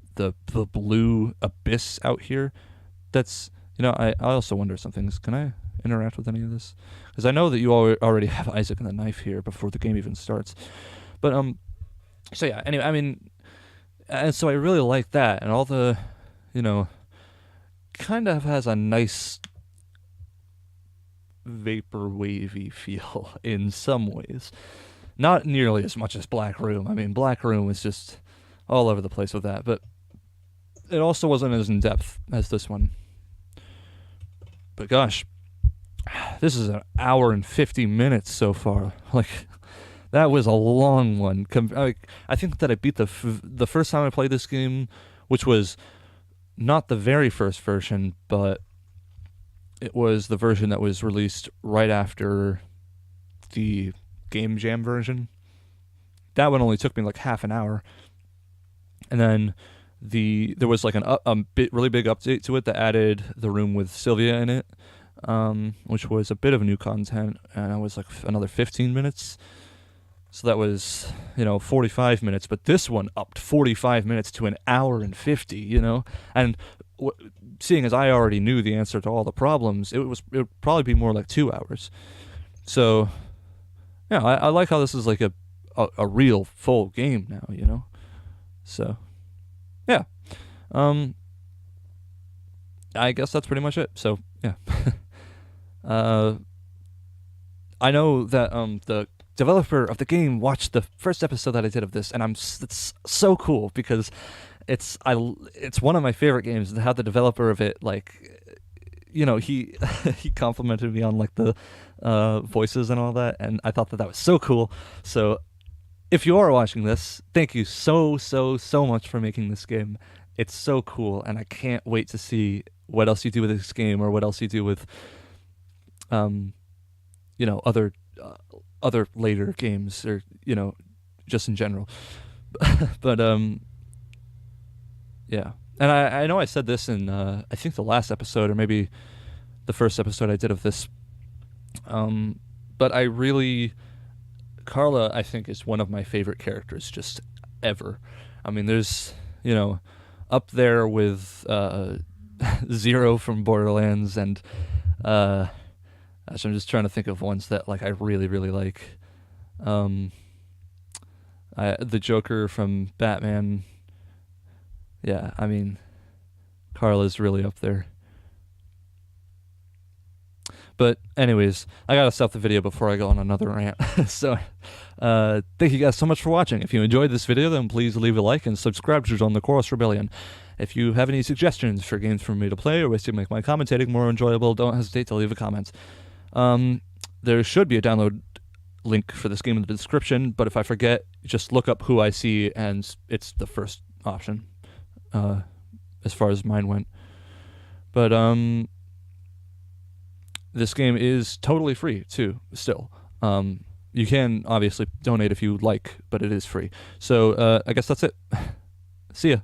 blue abyss out here. That's, I also wonder some things. Can I interact with any of this? Because I know that you already have Isaac and the knife here before the game even starts. But, so yeah, anyway, I mean, and so I really like that, and all the, kind of has a nice vapor wavy feel in some ways. Not nearly as much as Black Room. I mean, Black Room was just all over the place with that, but it also wasn't as in depth as this one. But gosh, this is an hour and 50 minutes so far. Like, that was a long one. I think that I beat the first time I played this game, which was not the very first version, but it was the version that was released right after the Game Jam version. That one only took me like half an hour. And then there was like really big update to it that added the room with Sylvia in it, which was a bit of new content, and it was like another 15 minutes. So that was, 45 minutes, but this one upped 45 minutes to an hour and 50, And seeing as I already knew the answer to all the problems, it would probably be more like 2 hours. So, yeah, I like how this is like a real full game now, So, yeah. I guess that's pretty much it. So, yeah. I know that the developer of the game watched the first episode that I did of this, and it's so cool because it's one of my favorite games. And how the developer of it, like, he he complimented me on like the voices and all that, and I thought that was so cool. So if you are watching this, thank you so much for making this game. It's so cool, and I can't wait to see what else you do with this game, or what else you do with other later games, or just in general. But yeah, and I know I said this in I think the last episode, or maybe the first episode I did of this, but Carla, I think, is one of my favorite characters just ever. I mean, there's up there with Zero from Borderlands, and I'm just trying to think of ones that like I really like. The Joker from Batman. Yeah, I mean, Carla's really up there. But anyways, I gotta stop the video before I go on another rant. So, thank you guys so much for watching. If you enjoyed this video, then please leave a like and subscribe to join the Chorus Rebellion. If you have any suggestions for games for me to play, or ways to make my commentating more enjoyable, don't hesitate to leave a comment. There should be a download link for this game in the description, but if I forget, just look up Who I See, and it's the first option, as far as mine went. But this game is totally free too. Still, you can obviously donate if you like, but it is free. So I guess that's it. See ya.